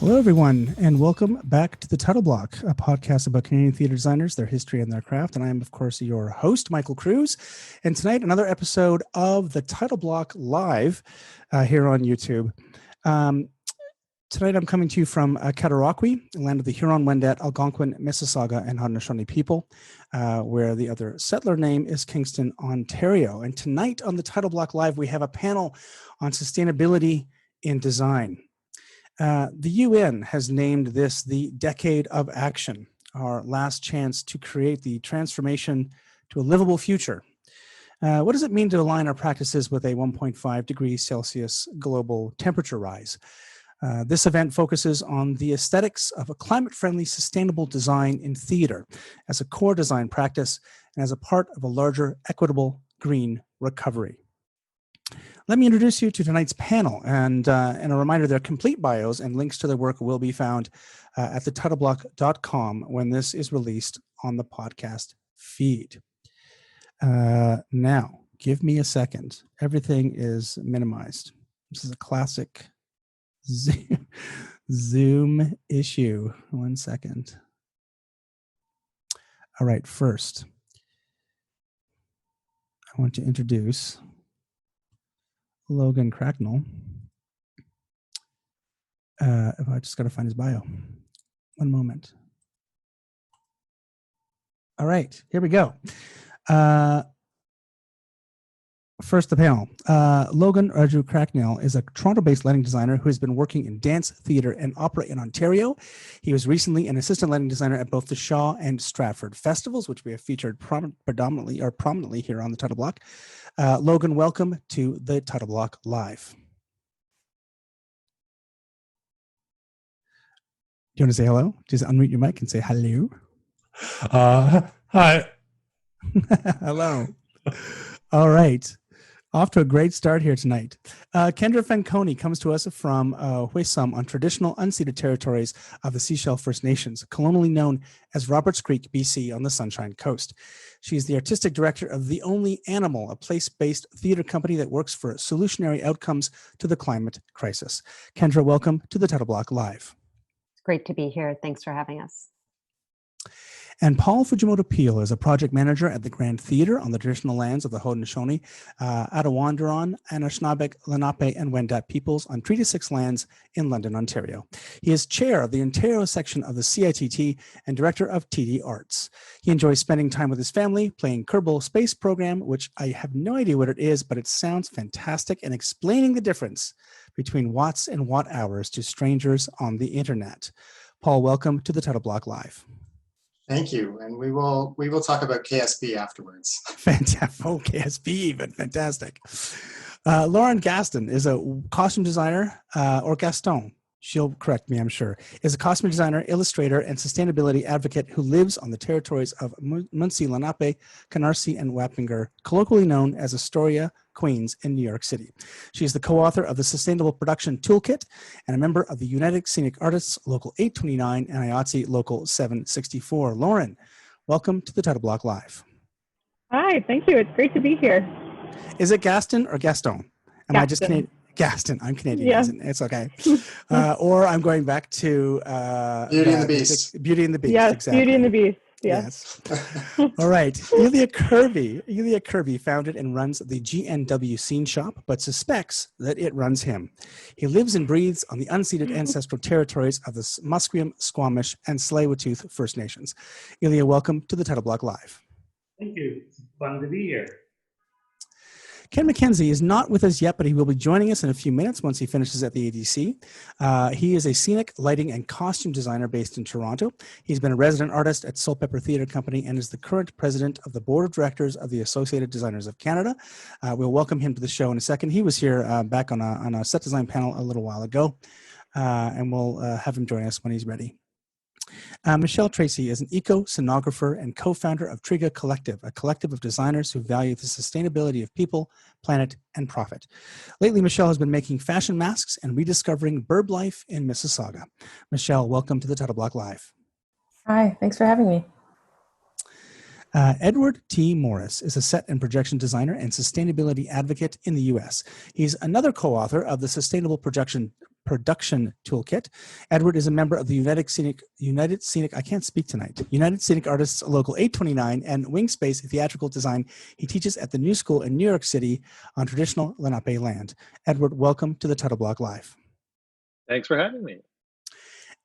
Hello, everyone, and welcome back to the Title Block, a podcast about Canadian theatre designers, their history, and their craft. And I am, of course, your host, Michael Cruz. And tonight, another episode of the Title Block live here on YouTube. Tonight, I'm coming to you from Cataraqui, land of the Huron-Wendat, Algonquin, Mississauga, and Haudenosaunee people, where the other settler name is Kingston, Ontario. And tonight on the Title Block live, we have a panel on sustainability in design. The UN has named this the Decade of Action, our last chance to create the transformation to a livable future. What does it mean to align our practices with a 1.5 degrees Celsius global temperature rise? This event focuses on the aesthetics of a climate-friendly, sustainable design in theater as a core design practice and as a part of a larger, equitable green recovery. Let me introduce you to tonight's panel, and a reminder, their complete bios and links to their work will be found at thetitleBlock.com when this is released on the podcast feed. Now, give me a second. Everything is minimized. This is a classic Zoom issue. 1 second. All right, first, I want to introduce Logan Cracknell. If I just got to find his bio. 1 moment. All right, here we go. First, the panel. Logan Raju Cracknell is a Toronto-based lighting designer who has been working in dance, theatre, and opera in Ontario. He was recently an assistant lighting designer at both the Shaw and Stratford festivals, which we have featured prominently here on the Title Block. Logan, welcome to the Title Block Live. Do you want to say hello? Just unmute your mic and say hello. Hi. Hello. All right. Off to a great start here tonight. Kendra Fanconi comes to us from Huesum on traditional unceded territories of the Sechelt First Nations, colonially known as Roberts Creek, BC, on the Sunshine Coast. She is the artistic director of The Only Animal, a place-based theater company that works for solutionary outcomes to the climate crisis. Kendra, welcome to the Title Block Live. It's great to be here. Thanks for having us. And Paul Fujimoto-Pihl is a project manager at the Grand Theatre on the traditional lands of the Haudenosaunee, Attawandaron, Anishinaabe, Lenape, and Wendat peoples on Treaty 6 lands in London, Ontario. He is chair of the Ontario section of the CITT and director of TD Arts. He enjoys spending time with his family, playing Kerbal Space Program, which I have no idea what it is, but it sounds fantastic, and explaining the difference between watts and watt hours to strangers on the internet. Paul, welcome to the Title Block Live. Thank you, and we will talk about KSB afterwards. Fantastic. Oh, KSB even. Fantastic. Lauren Gaston is a costume designer, or Gaston, she'll correct me, I'm sure, is a costume designer, illustrator, and sustainability advocate who lives on the territories of Munsee, Lenape, Canarsie, and Wappinger, colloquially known as Astoria, Queens, in New York City. She is the co-author of the Sustainable Production Toolkit and a member of the United Scenic Artists Local 829 and IATSE Local 764. Lauren, welcome to the Title Block Live. Hi, thank you. It's great to be here. Is it Gaston or Gaston? Am Gaston. I just Canadian? Gaston. I'm Canadian. Yeah. It's okay. Or I'm going back to Beauty and the Beast. Beauty and the Beast. Yes, exactly. Beauty and the Beast. Yes. All right. Elia Kirby founded and runs the GNW Scene Shop, but suspects that it runs him. He lives and breathes on the unceded ancestral territories of the Musqueam, Squamish, and Tsleil-Waututh First Nations. Elia, welcome to the Title Block Live. Thank you. It's fun to be here. Ken MacKenzie is not with us yet, but he will be joining us in a few minutes once he finishes at the ADC. He is a scenic, lighting, and costume designer based in Toronto. He's been a resident artist at Soul Pepper Theatre Company and is the current president of the board of directors of the Associated Designers of Canada. We'll welcome him to the show in a second. He was here back on a set design panel a little while ago, and we'll have him join us when he's ready. Michelle Tracy is an eco-scenographer and co-founder of Triga Collective, a collective of designers who value the sustainability of people, planet, and profit. Lately, Michelle has been making fashion masks and rediscovering bird life in Mississauga. Michelle, welcome to the Title Block Live. Hi, thanks for having me. Edward T. Morris is a set and projection designer and sustainability advocate in the U.S. He's another co-author of the Sustainable Production Production Toolkit. Edward is a member of the United Scenic, I can't speak tonight, United Scenic Artists Local 829 and Wingspace Theatrical Design. He teaches at the New School in New York City on traditional Lenape land. Edward, welcome to the Title Block Live. Thanks for having me.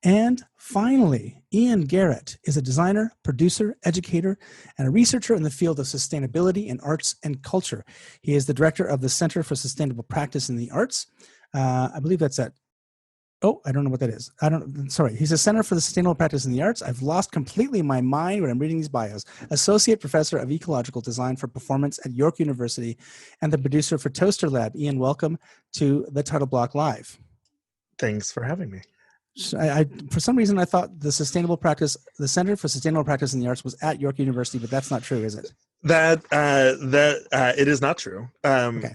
And finally, Ian Garrett is a designer, producer, educator, and a researcher in the field of sustainability in arts and culture. He is the director of the Center for Sustainable Practice in the Arts. I believe that's at, I don't know what that is. He's a Center for the Sustainable Practice in the Arts. I've lost completely my mind when I'm reading these bios. Associate Professor of Ecological Design for Performance at York University and the producer for Toaster Lab. Ian, welcome to the Title Block Live. Thanks for having me. I for some reason I thought the Center for Sustainable Practice in the Arts was at York University, but that's not true, is it? That it is not true. Okay.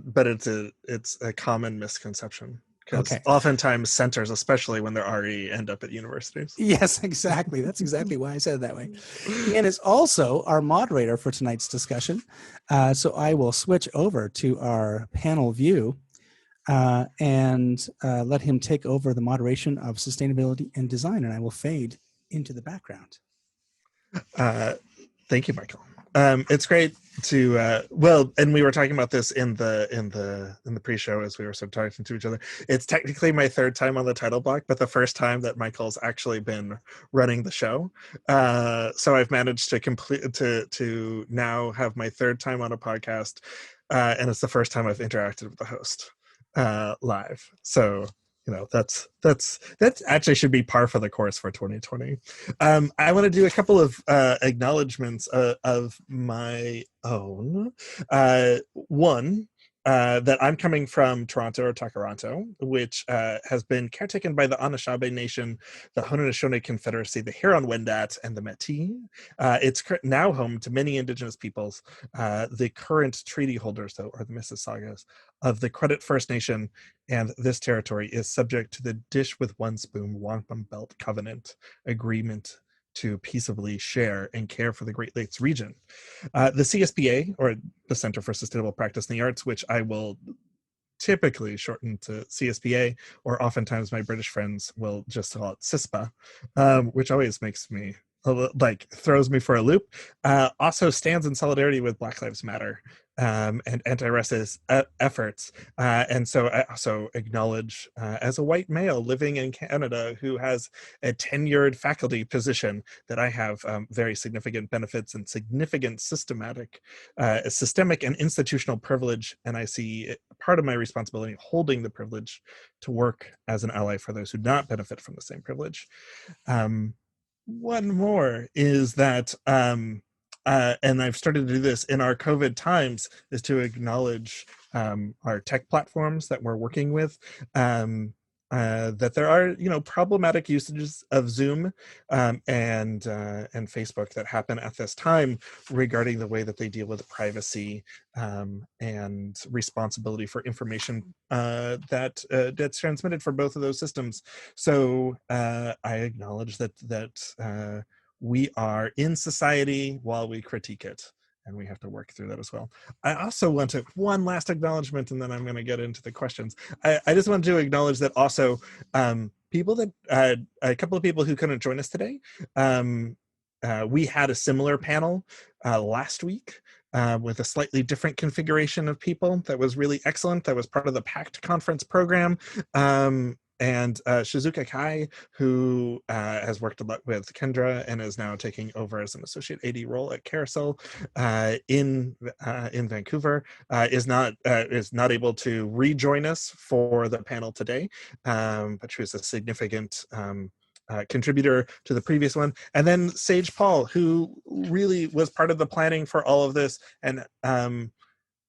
But it's a common misconception because oftentimes centers, especially when they're RE, end up at universities. Yes, exactly. That's exactly why I said it that way. Ian is also our moderator for tonight's discussion, so I will switch over to our panel view. And let him take over the moderation of sustainability and design, and I will fade into the background. Thank you, Michael. It's great to and we were talking about this in the pre-show as we were sort of talking to each other. It's technically my third time on the title block, but the first time that Michael's actually been running the show. So I've managed to now have my third time on a podcast, and it's the first time I've interacted with the host live. So that's actually should be par for the course for 2020. I want to do a couple of acknowledgments of my own. One, that I'm coming from Toronto or Takaranto, which has been caretaken by the Anishinaabe Nation, the Haudenosaunee Confederacy, the Huron-Wendat, and the Métis. It's now home to many Indigenous peoples. The current treaty holders, though, are the Mississaugas of the Credit First Nation, and this territory is subject to the Dish with One Spoon Wampum Belt Covenant Agreement to peaceably share and care for the Great Lakes region. The CSPA, or the Center for Sustainable Practice in the Arts, which I will typically shorten to CSPA, or oftentimes my British friends will just call it CISPA, which always makes me throws me for a loop, also stands in solidarity with Black Lives Matter and anti-racist efforts. And so I also acknowledge, as a white male living in Canada who has a tenured faculty position, that I have very significant benefits and significant systemic and institutional privilege. And I see part of my responsibility holding the privilege to work as an ally for those who do not benefit from the same privilege. One more is that, and I've started to do this in our COVID times, is to acknowledge our tech platforms that we're working with, that there are, problematic usages of Zoom and Facebook that happen at this time regarding the way that they deal with privacy and responsibility for information that's transmitted for both of those systems. So I acknowledge that we are in society while we critique it. And we have to work through that as well. I also want to, one last acknowledgement, and then I'm going to get into the questions. I just want to acknowledge that also people that, a couple of people who couldn't join us today, we had a similar panel last week with a slightly different configuration of people that was really excellent. That was part of the PACT conference program. And Shizuka Kai, who has worked a lot with Kendra and is now taking over as an associate AD role at Carousel in Vancouver, is not able to rejoin us for the panel today, but she was a significant contributor to the previous one. And then Sage Paul, who really was part of the planning for all of this and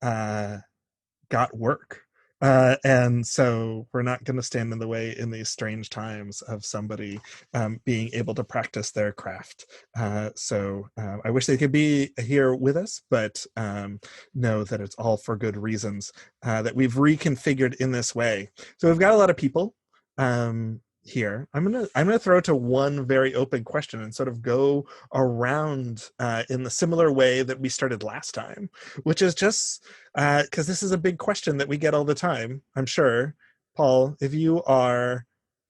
got work. And so we're not going to stand in the way in these strange times of somebody being able to practice their craft. So I wish they could be here with us, but know that it's all for good reasons that we've reconfigured in this way. So we've got a lot of people here. I'm gonna throw to one very open question and sort of go around in the similar way that we started last time, which is just because this is a big question that we get all the time, I'm sure, Paul, if you are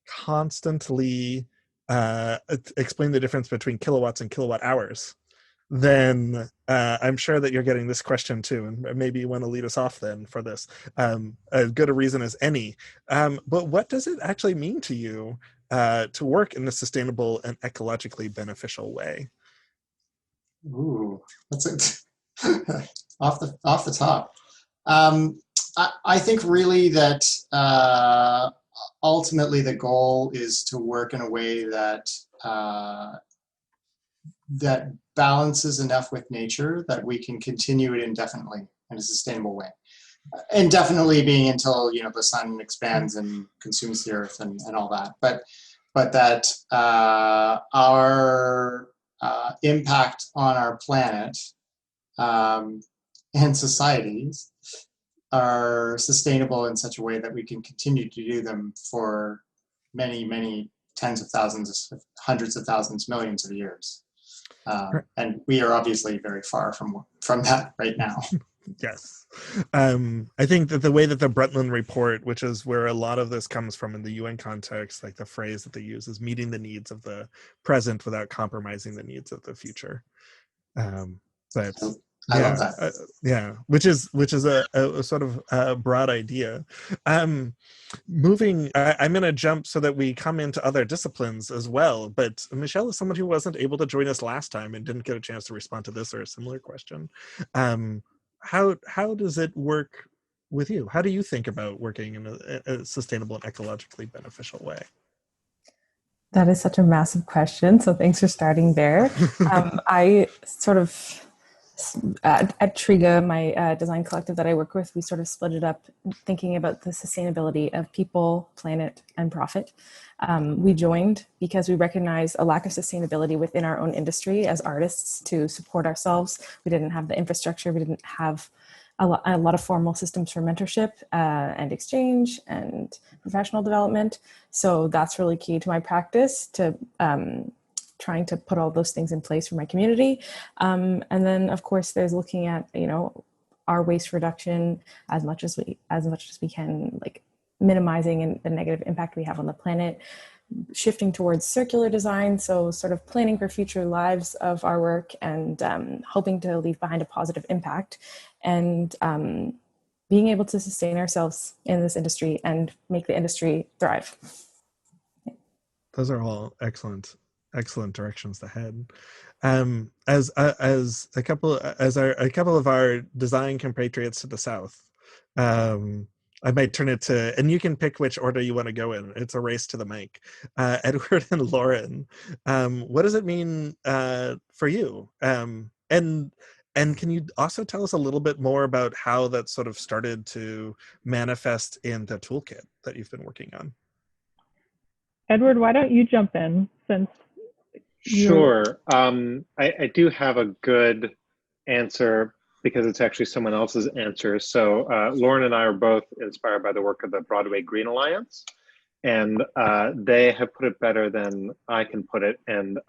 constantly explain the difference between kilowatts and kilowatt hours, then I'm sure that you're getting this question too, and maybe you want to lead us off then for this. As good a reason as any. But what does it actually mean to you to work in a sustainable and ecologically beneficial way? Ooh, that's it. off the top. I think really that ultimately the goal is to work in a way that that balances enough with nature that we can continue it indefinitely in a sustainable way. Indefinitely being until the sun expands and consumes the earth and all that. But that our impact on our planet and societies are sustainable in such a way that we can continue to do them for many, many tens of thousands, hundreds of thousands, millions of years. And we are obviously very far from that right now. Yes. I think that the way that the Brundtland Report, which is where a lot of this comes from in the UN context, like the phrase that they use is meeting the needs of the present without compromising the needs of the future. But I love that. Yeah, which is a sort of broad idea. I'm going to jump so that we come into other disciplines as well. But Michelle is someone who wasn't able to join us last time and didn't get a chance to respond to this or a similar question. How does it work with you? How do you think about working in a sustainable and ecologically beneficial way? That is such a massive question. So thanks for starting there. I sort of, at Triga, my design collective that I work with, we sort of split it up thinking about the sustainability of people, planet, and profit. We joined because we recognize a lack of sustainability within our own industry as artists to support ourselves. We didn't have the infrastructure. We didn't have a lot of formal systems for mentorship and exchange and professional development. So that's really key to my practice, to trying to put all those things in place for my community. And then of course there's looking at, our waste reduction as much as we can, like minimizing the negative impact we have on the planet, shifting towards circular design. So sort of planning for future lives of our work and hoping to leave behind a positive impact, and being able to sustain ourselves in this industry and make the industry thrive. Those are all excellent directions to head. As a couple of our design compatriots to the south, I might turn it to, and you can pick which order you want to go in. It's a race to the mic. Edward and Lauren, what does it mean for you? And can you also tell us a little bit more about how that sort of started to manifest in the toolkit that you've been working on? Edward, why don't you jump in since Sure. I do have a good answer because it's actually someone else's answer. So Lauren and I are both inspired by the work of the Broadway Green Alliance, and they have put it better than I can put it. And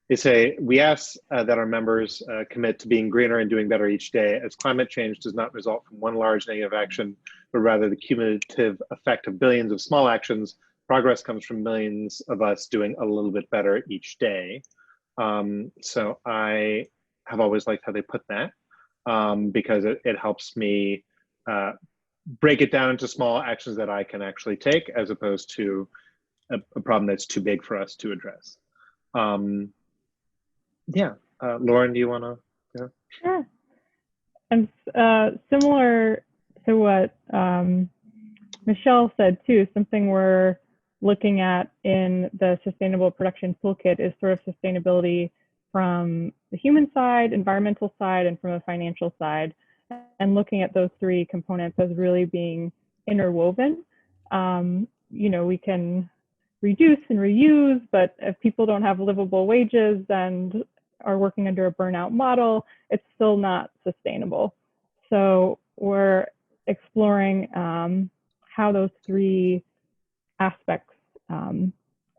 they say, we ask that our members commit to being greener and doing better each day, as climate change does not result from one large negative action, but rather the cumulative effect of billions of small actions. Progress comes from millions of us doing a little bit better each day. So I have always liked how they put that, because it helps me break it down into small actions that I can actually take, as opposed to a problem that's too big for us to address. Lauren, do you want to go? Sure. And similar to what Michelle said too, something we're looking at in the Sustainable Production Toolkit is sort of sustainability from the human side, environmental side, and from a financial side, and looking at those three components as really being interwoven. We can reduce and reuse, but if people don't have livable wages and are working under a burnout model, it's still not sustainable. So we're exploring how those three aspects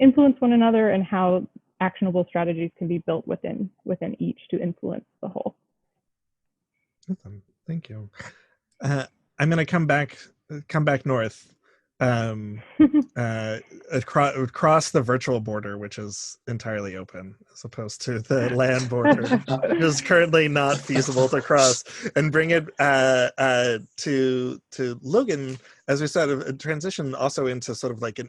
influence one another and how actionable strategies can be built within each to influence the whole. Awesome. Thank you. I'm going to come back north. across the virtual border, which is entirely open, as opposed to the land border, which is currently not feasible to cross, and bring it to Logan, as we said, a transition also into sort of like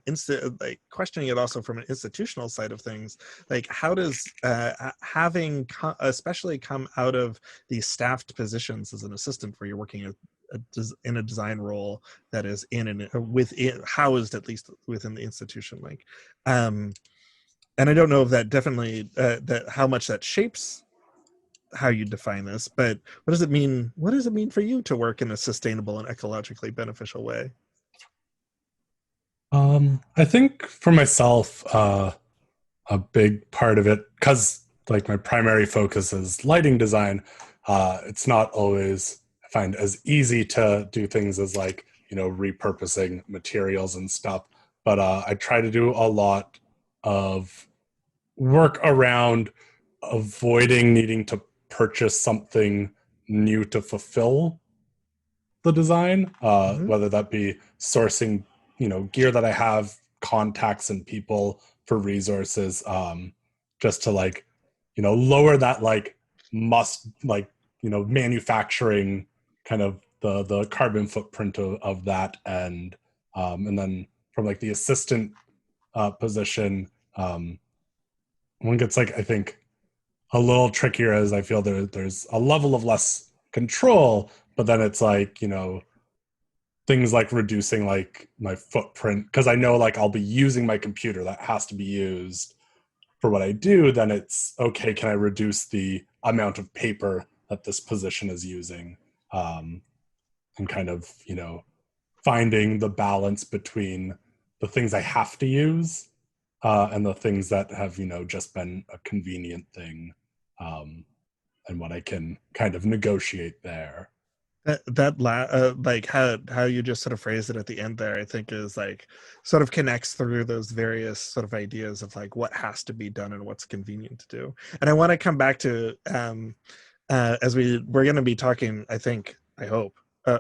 questioning it also from an institutional side of things. Like, how does having especially come out of these staffed positions as an assistant, where you're working in a design role that is within housed at least within the institution, like and I don't know if that definitely that how much that shapes how you define this, but what does it mean for you to work in a sustainable and ecologically beneficial way? I think for myself, a big part of it, because like my primary focus is lighting design, it's not always I find as easy to do things as like, repurposing materials and stuff. But I try to do a lot of work around avoiding needing to purchase something new to fulfill the design, whether that be sourcing, gear that I have, contacts and people for resources, just to like, lower that manufacturing kind of the carbon footprint of that, and then from like the assistant position, one gets like I think a little trickier, as I feel there's a level of less control, but then it's like things like reducing like my footprint, because I know like I'll be using my computer that has to be used for what I do. Then it's okay, can I reduce the amount of paper that this position is using, and kind of finding the balance between the things I have to use and the things that have just been a convenient thing, and what I can kind of negotiate there. Like how you just sort of phrased it at the end there, I think is like sort of connects through those various sort of ideas of like what has to be done and what's convenient to do. And I want to come back to as we're going to be talking, I hope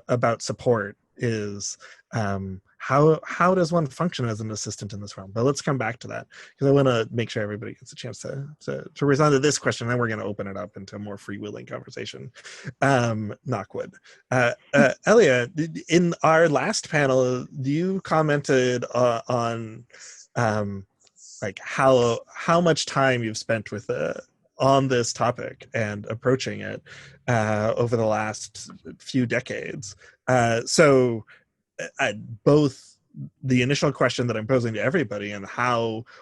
about support is how does one function as an assistant in this realm? But let's come back to that, because I want to make sure everybody gets a chance to respond to this question. And then we're going to open it up into a more freewheeling conversation. Knock wood. Elia, in our last panel, you commented on like how much time you've spent with on this topic and approaching it over the last few decades. So both the initial question that I'm posing to everybody and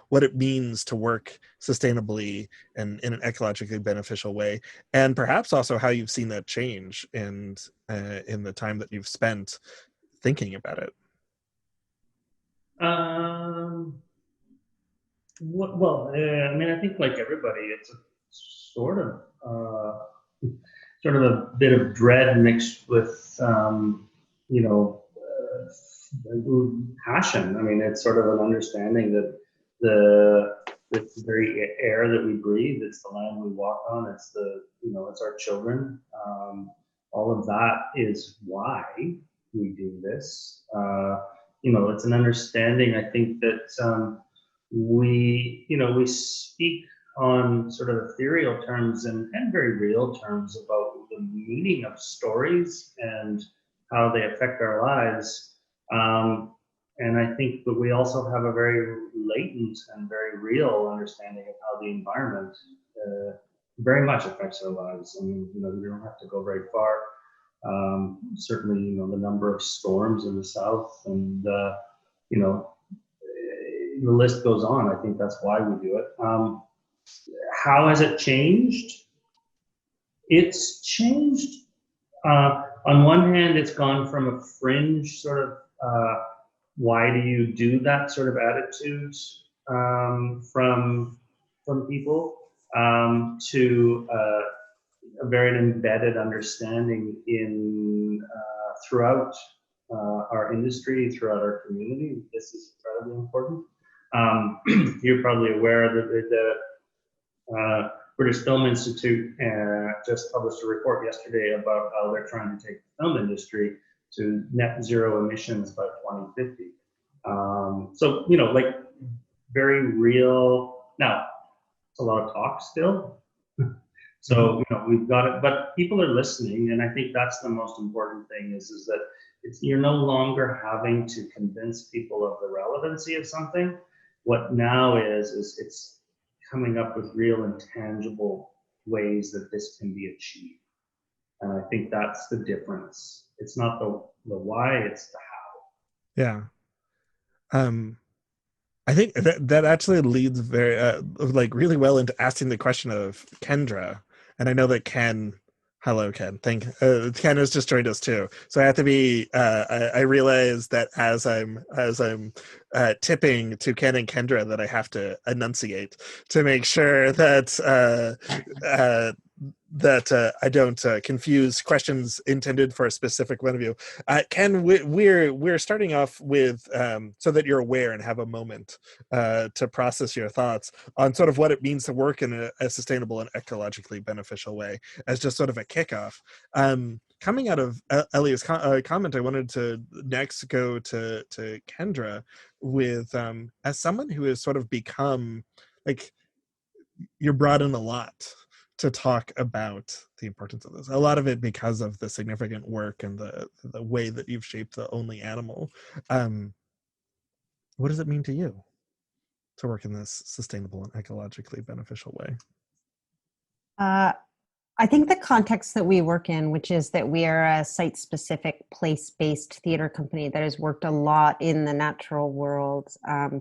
what it means to work sustainably and in an ecologically beneficial way, and perhaps also how you've seen that change in the time that you've spent thinking about it. Well, I mean, I think like everybody, it's a sort of a bit of dread mixed with passion. I mean, it's sort of an understanding that it's the very air that we breathe, it's the land we walk on, it's it's our children. All of that is why we do this. It's an understanding, I think, that we speak on sort of ethereal terms and very real terms about the meaning of stories and how they affect our lives. And I think that we also have a very latent and very real understanding of how the environment very much affects our lives. I mean, we don't have to go very far. Certainly, the number of storms in the South, and the list goes on. I think that's why we do it. How has it changed? It's changed. On one hand, it's gone from a fringe sort of why do you do that sort of attitude from people to a very embedded understanding in throughout our industry, throughout our community. This is incredibly important. You're probably aware that the British Film Institute just published a report yesterday about how they're trying to take the film industry to net zero emissions by 2050. So, like very real. Now, it's a lot of talk still. So, we've got it, but people are listening. And I think that's the most important thing is that you're no longer having to convince people of the relevancy of something. What now is it's coming up with real and tangible ways that this can be achieved. And I think that's the difference. It's not the why, it's the how. Yeah. I think that actually leads very really well into asking the question of Kendra. And I know that hello Ken. Ken has just joined us too. So I have to be I realize that as I'm tipping to Ken and Kendra that I have to enunciate to make sure that I don't confuse questions intended for a specific one of you. Ken, we're starting off with so that you're aware and have a moment to process your thoughts on sort of what it means to work in a sustainable and ecologically beneficial way as just sort of a kickoff. Coming out of Elia's comment, I wanted to next go to Kendra with as someone who has sort of become you're brought in a lot to talk about the importance of this. A lot of it because of the significant work and the way that you've shaped the only animal. What does it mean to you to work in this sustainable and ecologically beneficial way? I think the context that we work in, which is that we are a site-specific, place-based theater company that has worked a lot in the natural world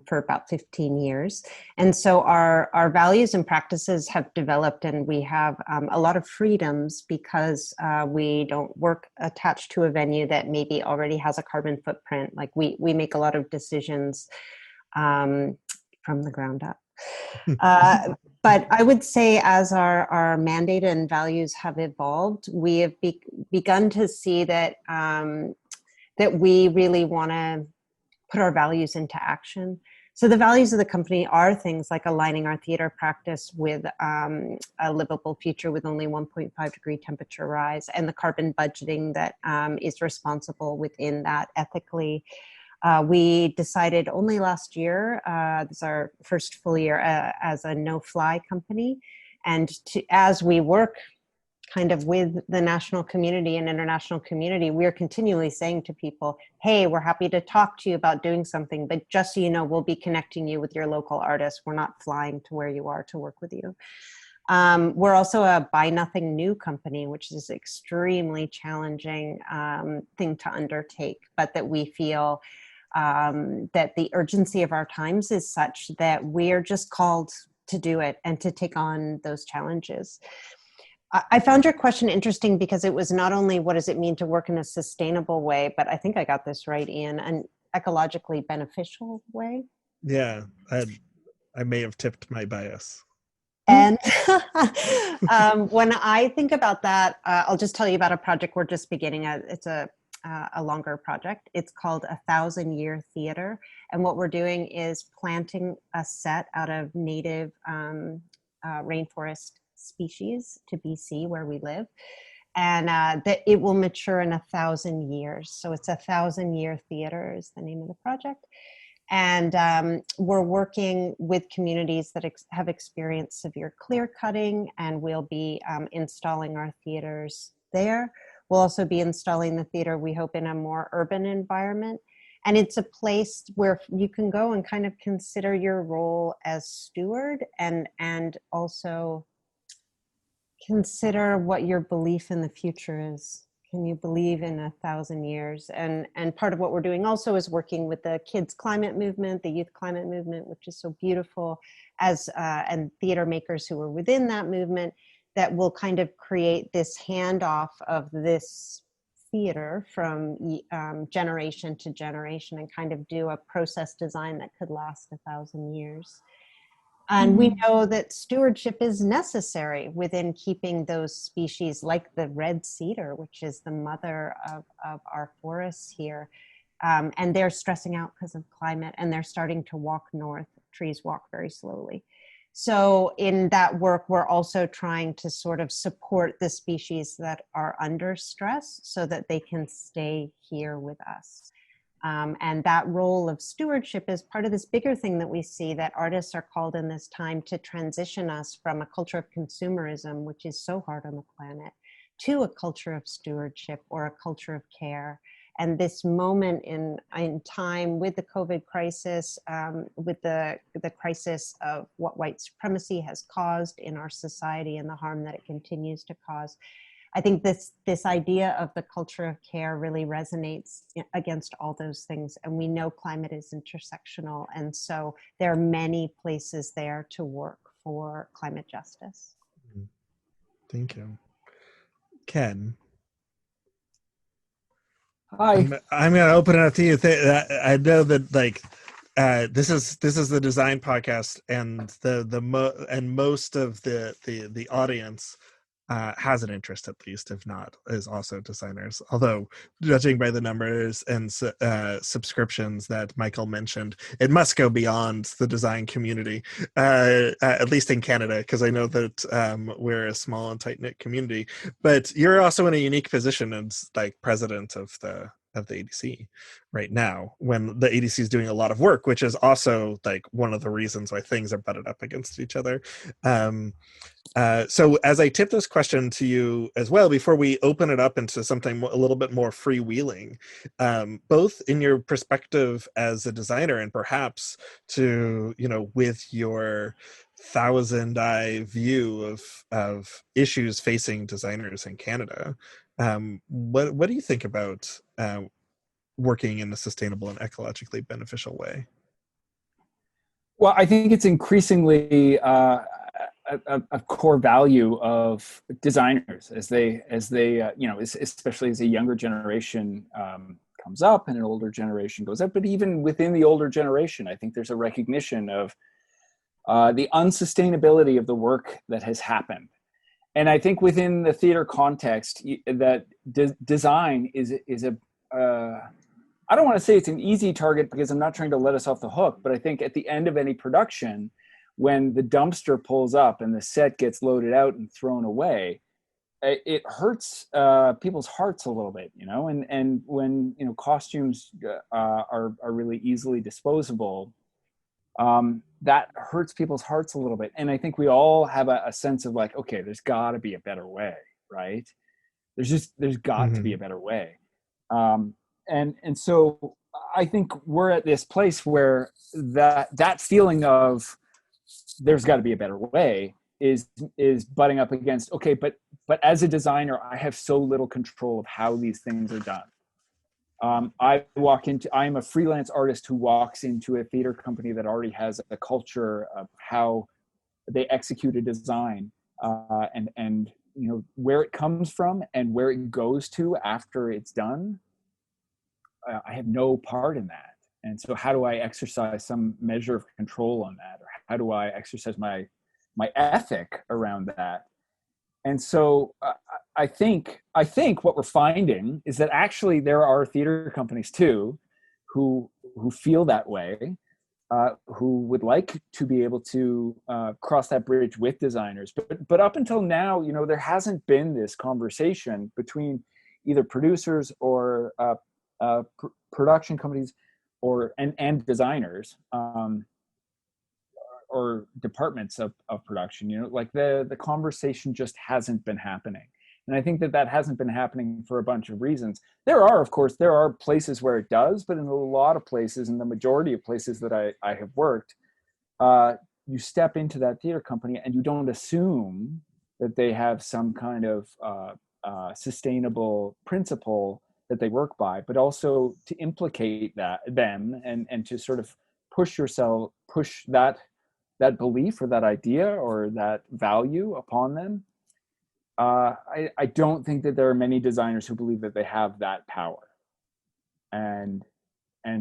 for about 15 years. And so our values and practices have developed, and we have a lot of freedoms because we don't work attached to a venue that maybe already has a carbon footprint. Like we make a lot of decisions from the ground up. But I would say as our mandate and values have evolved, we have begun to see that that we really want to put our values into action. So the values of the company are things like aligning our theater practice with a livable future with only 1.5 degree temperature rise and the carbon budgeting that is responsible within that ethically. We decided only last year, this is our first full year as a no-fly company. And as we work kind of with the national community and international community, we're continually saying to people, hey, we're happy to talk to you about doing something, but just so you know, we'll be connecting you with your local artists. We're not flying to where you are to work with you. We're also a buy nothing new company, which is an extremely challenging thing to undertake, but that we feel that the urgency of our times is such that we're just called to do it and to take on those challenges. I found your question interesting because it was not only what does it mean to work in a sustainable way, but I think I got this right, Ian, an ecologically beneficial way. Yeah, I may have tipped my bias. And when I think about that, I'll just tell you about a project we're just beginning. It's a longer project. It's called 1,000 Year Theater. And what we're doing is planting a set out of native rainforest species to BC where we live. And that it will mature in 1,000 years. So it's 1,000 Year Theater is the name of the project. And we're working with communities that have experienced severe clear cutting, and we'll be installing our theaters there. We'll also be installing the theater, we hope, in a more urban environment. And it's a place where you can go and kind of consider your role as steward and also consider what your belief in the future is. Can you believe in 1,000 years? And part of what we're doing also is working with the kids climate movement, the youth climate movement, which is so beautiful, and theater makers who are within that movement, that will kind of create this handoff of this theater from generation to generation and kind of do a process design that could last 1,000 years. And we know that stewardship is necessary within keeping those species like the red cedar, which is the mother of our forests here. And they're stressing out because of climate, and they're starting to walk north. Trees walk very slowly. So in that work, we're also trying to sort of support the species that are under stress so that they can stay here with us. And that role of stewardship is part of this bigger thing that we see, that artists are called in this time to transition us from a culture of consumerism, which is so hard on the planet, to a culture of stewardship or a culture of care. And this moment in time with the COVID crisis, with the crisis of what white supremacy has caused in our society and the harm that it continues to cause, I think this idea of the culture of care really resonates against all those things. And we know climate is intersectional. And so there are many places there to work for climate justice. Thank you. Ken. Hi. I'm going to open it up to you. I know that this is the design podcast, and most of the audience has an interest, at least, if not is also designers. Although, judging by the numbers and subscriptions that Michael mentioned, it must go beyond the design community, at least in Canada, because I know that we're a small and tight-knit community. But you're also in a unique position as president of the ADC right now, when the ADC is doing a lot of work, which is also one of the reasons why things are butted up against each other. So as I tip this question to you as well, before we open it up into something a little bit more freewheeling, both in your perspective as a designer and perhaps to, with your thousand-eye view of issues facing designers in Canada, what do you think about working in a sustainable and ecologically beneficial way? Well, I think it's increasingly a core value of designers as they especially as a younger generation comes up and an older generation goes up. But even within the older generation, I think there's a recognition of the unsustainability of the work that has happened. And I think within the theater context, that design is a I don't want to say it's an easy target, because I'm not trying to let us off the hook, but I think at the end of any production, when the dumpster pulls up and the set gets loaded out and thrown away, it hurts people's hearts a little bit, and when costumes are really easily disposable, that hurts people's hearts a little bit. And I think we all have a sense of okay, there's got to be a better way, right? There's got to be a better way. And so I think we're at this place where that feeling of there's got to be a better way is butting up against, okay, but as a designer, I have so little control of how these things are done. I'm a freelance artist who walks into a theater company that already has a culture of how they execute a design, and where it comes from and where it goes to after it's done. I have no part in that. And so how do I exercise some measure of control on that? Or how do I exercise my ethic around that? And so I think what we're finding is that actually there are theater companies too who feel that way, who would like to be able to cross that bridge with designers. But up until now, there hasn't been this conversation between either producers or production companies and designers, or departments of production. The conversation just hasn't been happening. And I think that hasn't been happening for a bunch of reasons. There are places where it does, but in a lot of places, in the majority of places that I have worked, you step into that theater company and you don't assume that they have some kind of sustainable principle that they work by, but also to implicate them and to sort of push that belief or that idea or that value upon them. I don't think that there are many designers who believe that they have that power. And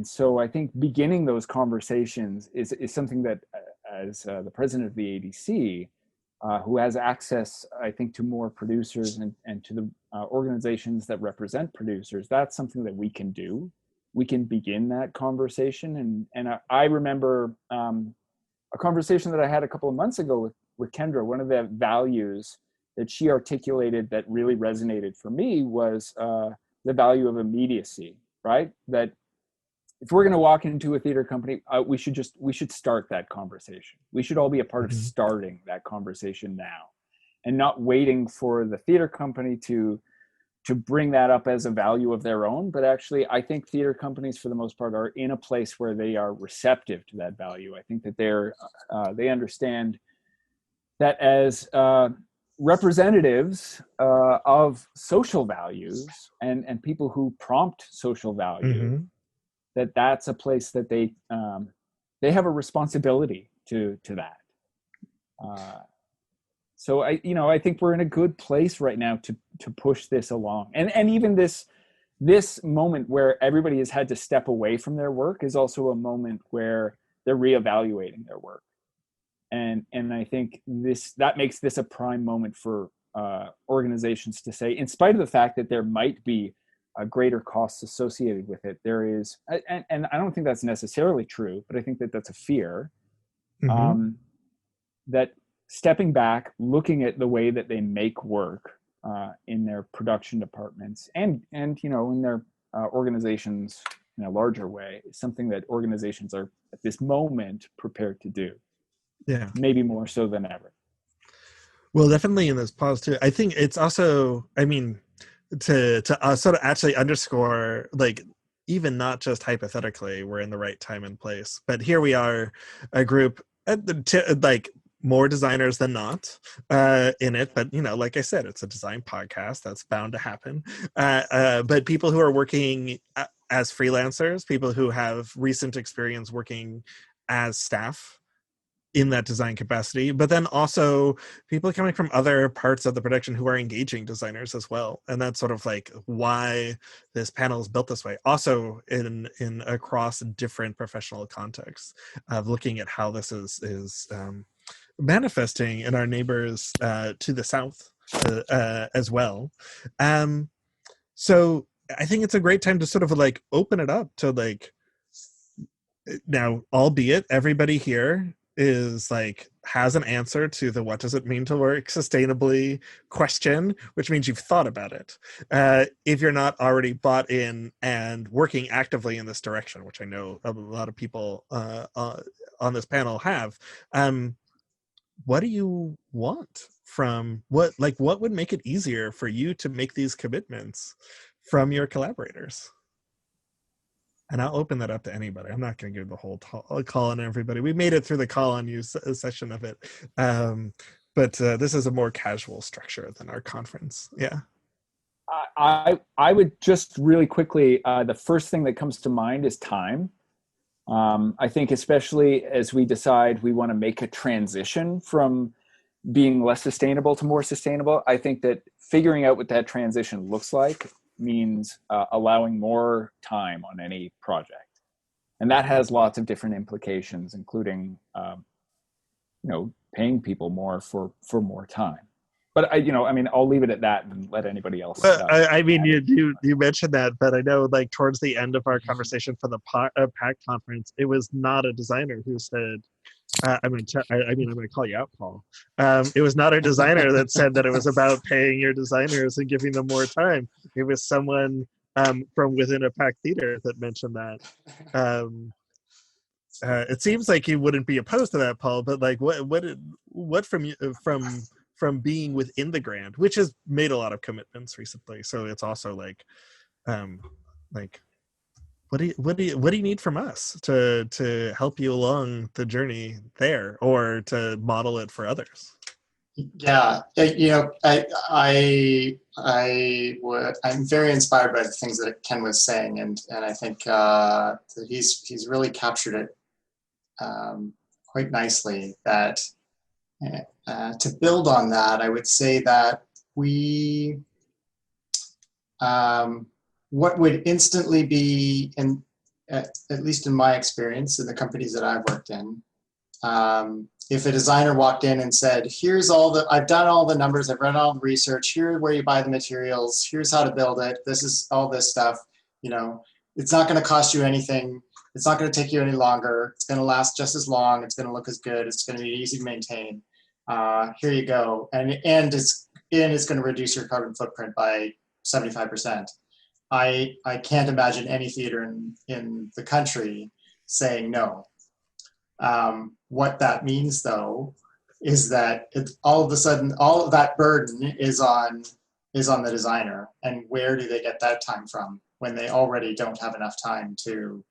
so I think beginning those conversations is something that, as the president of the ADC, who has access, I think, to more producers and to the organizations that represent producers, that's something that we can do. We can begin that conversation. And I remember a conversation that I had a couple of months ago with Kendra. One of the values that she articulated that really resonated for me was the value of immediacy, right? That if we're going to walk into a theater company, we should start that conversation. We should all be a part of starting that conversation now, and not waiting for the theater company to bring that up as a value of their own. But actually, I think theater companies, for the most part, are in a place where they are receptive to that value. I think that they understand that as representatives of social values and people who prompt social value, that's a place that they have a responsibility to that. So I think we're in a good place right now to push this along, and even this moment where everybody has had to step away from their work is also a moment where they're reevaluating their work, and I think that makes this a prime moment for organizations to say, in spite of the fact that there might be greater costs associated with it, there is, and I don't think that's necessarily true, but I think that that's a fear, that stepping back, looking at the way that they make work in their production departments and in their organizations in a larger way is something that organizations are at this moment prepared to do. Yeah, maybe more so than ever. Well, definitely in this pause too. I think it's also, to sort of actually underscore, like, even not just hypothetically, we're in the right time and place, but here we are, a group like more designers than not in it, but like I said, it's a design podcast, that's bound to happen. But people who are working as freelancers, people who have recent experience working as staff in that design capacity, but then also people coming from other parts of the production who are engaging designers as well. And that's sort of like why this panel is built this way. Also in across different professional contexts of looking at how this is manifesting in our neighbors to the south as well. So I think it's a great time to sort of like open it up to like, now, albeit everybody here is like has an answer to the what does it mean to work sustainably question, which means you've thought about it. If you're not already bought in and working actively in this direction, which I know a lot of people on this panel have, what do you want from what would make it easier for you to make these commitments from your collaborators? And I'll open that up to anybody. I'm not going to give the whole call on everybody. We made it through the call on you session of it. But this is a more casual structure than our conference. Yeah. I would just really quickly, the first thing that comes to mind is time. I think especially as we decide we want to make a transition from being less sustainable to more sustainable, I think that figuring out what that transition looks like means allowing more time on any project, and that has lots of different implications, including paying people more for more time. But I'll leave it at that and let anybody else. Well, you mentioned that, but I know like towards the end of our conversation for the PAC conference, it was not a designer who said, I'm going to call you out, Paul. It was not a designer that said that it was about paying your designers and giving them more time. It was someone from within a PAC theater that mentioned that. It seems like you wouldn't be opposed to that, Paul. But like, what from being within the grant, which has made a lot of commitments recently. So it's also like, what do you need from us to help you along the journey there, or to model it for others? Yeah, I'm very inspired by the things that Ken was saying, and I think that he's really captured it quite nicely. That to build on that, I would say that what would instantly be, at least in my experience in the companies that I've worked in, if a designer walked in and said, I've done all the numbers, I've run all the research, here's where you buy the materials, here's how to build it, this is all this stuff, it's not going to cost you anything, it's not going to take you any longer, it's going to last just as long, it's going to look as good, it's going to be easy to maintain, here you go, and it's going to reduce your carbon footprint by 75%. I can't imagine any theater in the country saying no. What that means, though, is that all of a sudden all of that burden is on the designer. And where do they get that time from when they already don't have enough time to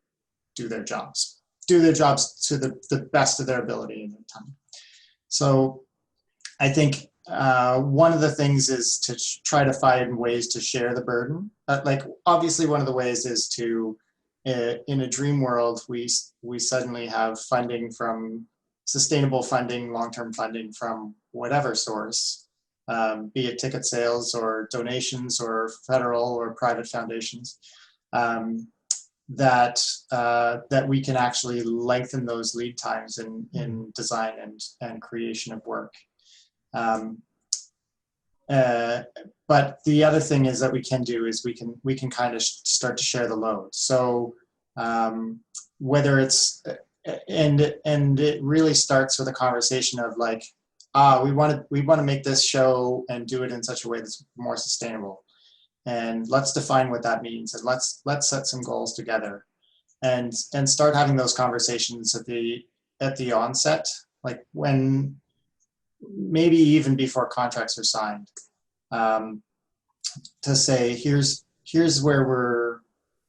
do their jobs to the best of their ability in their time? So I think one of the things is to try to find ways to share the burden. Like, obviously, one of the ways is to, in a dream world, we suddenly have funding from sustainable funding, long-term funding from whatever source, be it ticket sales or donations or federal or private foundations, that we can actually lengthen those lead times in design and creation of work. But the other thing is that we can do is we can kind of start to share the load. So whether it's and it really starts with a conversation of like, we want to make this show and do it in such a way that's more sustainable, and let's define what that means, and let's set some goals together, and start having those conversations at the onset, like when maybe even before contracts are signed, to say here's where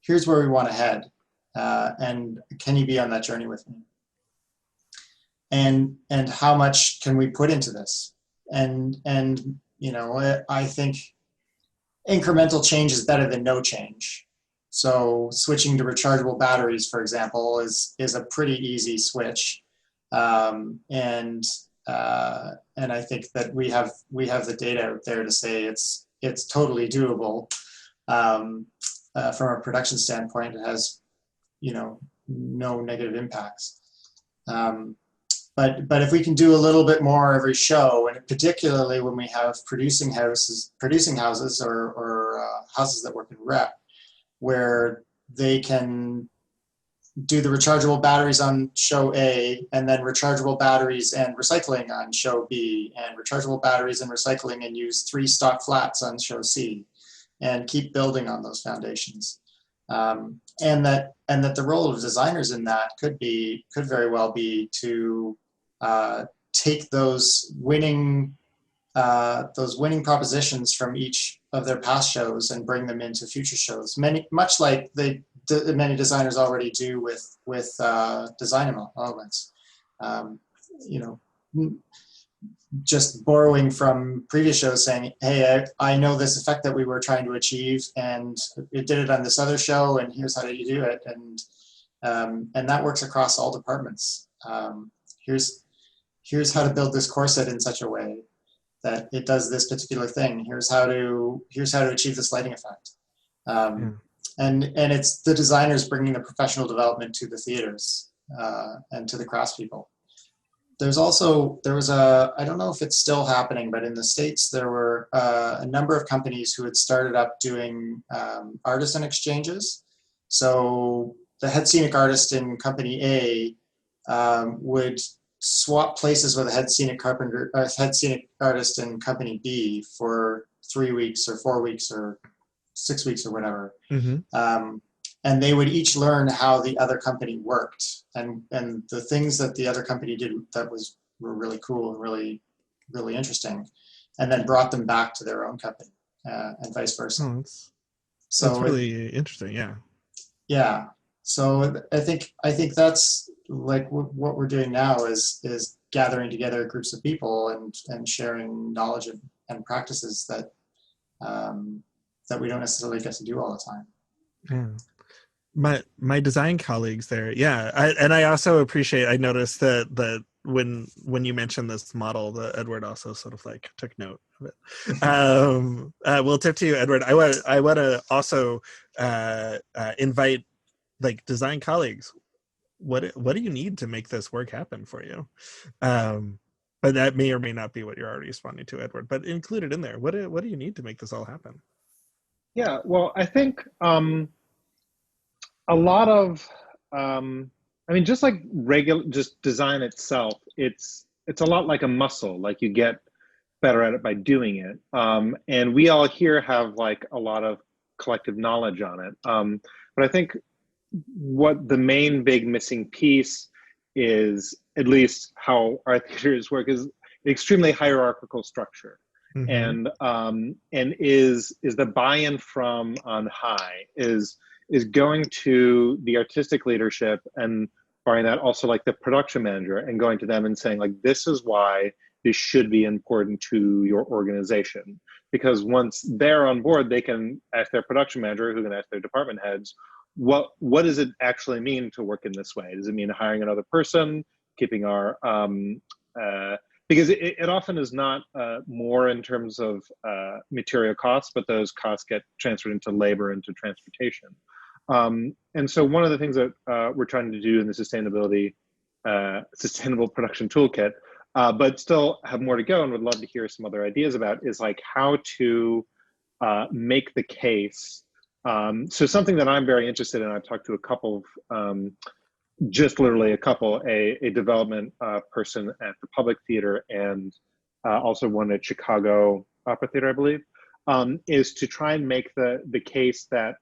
we want to head, and can you be on that journey with me? And how much can we put into this? And I think incremental change is better than no change. So switching to rechargeable batteries, for example, is a pretty easy switch, and I think that we have the data out there to say it's totally doable. From a production standpoint, it has no negative impacts. But if we can do a little bit more every show, and particularly when we have producing houses or houses that work in rep, where they can do the rechargeable batteries on show A, and then rechargeable batteries and recycling on show B, and rechargeable batteries and recycling and use 3 stock flats on show C, and keep building on those foundations. And that the role of designers in that could very well be to take those winning propositions from each of their past shows and bring them into future shows. Much like many designers already do with design elements. Just borrowing from previous shows, saying, hey, I know this effect that we were trying to achieve, and it did it on this other show, and here's how you do it. And that works across all departments. Here's how to build this corset in such a way that it does this particular thing. Here's how to achieve this lighting effect. And it's the designers bringing the professional development to the theaters and to the craftspeople. There was I don't know if it's still happening, but in the States, there were a number of companies who had started up doing artisan exchanges. So the head scenic artist in company A would swap places with a head scenic artist in company B for 3 weeks or 4 weeks or 6 weeks or whatever. Mm-hmm. And they would each learn how the other company worked, and the things that the other company did that were really cool and really, really interesting, and then brought them back to their own company, and vice versa. Oh, that's really interesting. Yeah. Yeah. So I think that's like what we're doing now is gathering together groups of people and sharing knowledge and practices that we don't necessarily get to do all the time. Yeah. My design colleagues there, I also appreciate. I noticed that when you mentioned this model, that Edward also sort of like took note of it. We'll tip to you, Edward. I want to also invite like design colleagues. What do you need to make this work happen for you? But that may or may not be what you're already responding to, Edward. But include it in there. What do you need to make this all happen? Yeah, well, I think a lot of, just like just design itself, it's a lot like a muscle. Like you get better at it by doing it. And we all here have like a lot of collective knowledge on it. But I think what the main big missing piece is, at least how our theaters work, is extremely hierarchical structure. And is the buy-in from on high, is going to the artistic leadership, and barring that also like the production manager, and going to them and saying like, this is why this should be important to your organization. Because once they're on board, they can ask their production manager, who can ask their department heads, what does it actually mean to work in this way? Does it mean hiring another person, keeping our because it often is not more in terms of material costs, but those costs get transferred into labor, into transportation. And so one of the things that we're trying to do in the sustainable production toolkit, but still have more to go and would love to hear some other ideas about, is like how to make the case. So something that I'm very interested in, I've talked to a couple of just literally a development person at the Public Theater, and also one at Chicago Opera Theater, I believe, is to try and make the case that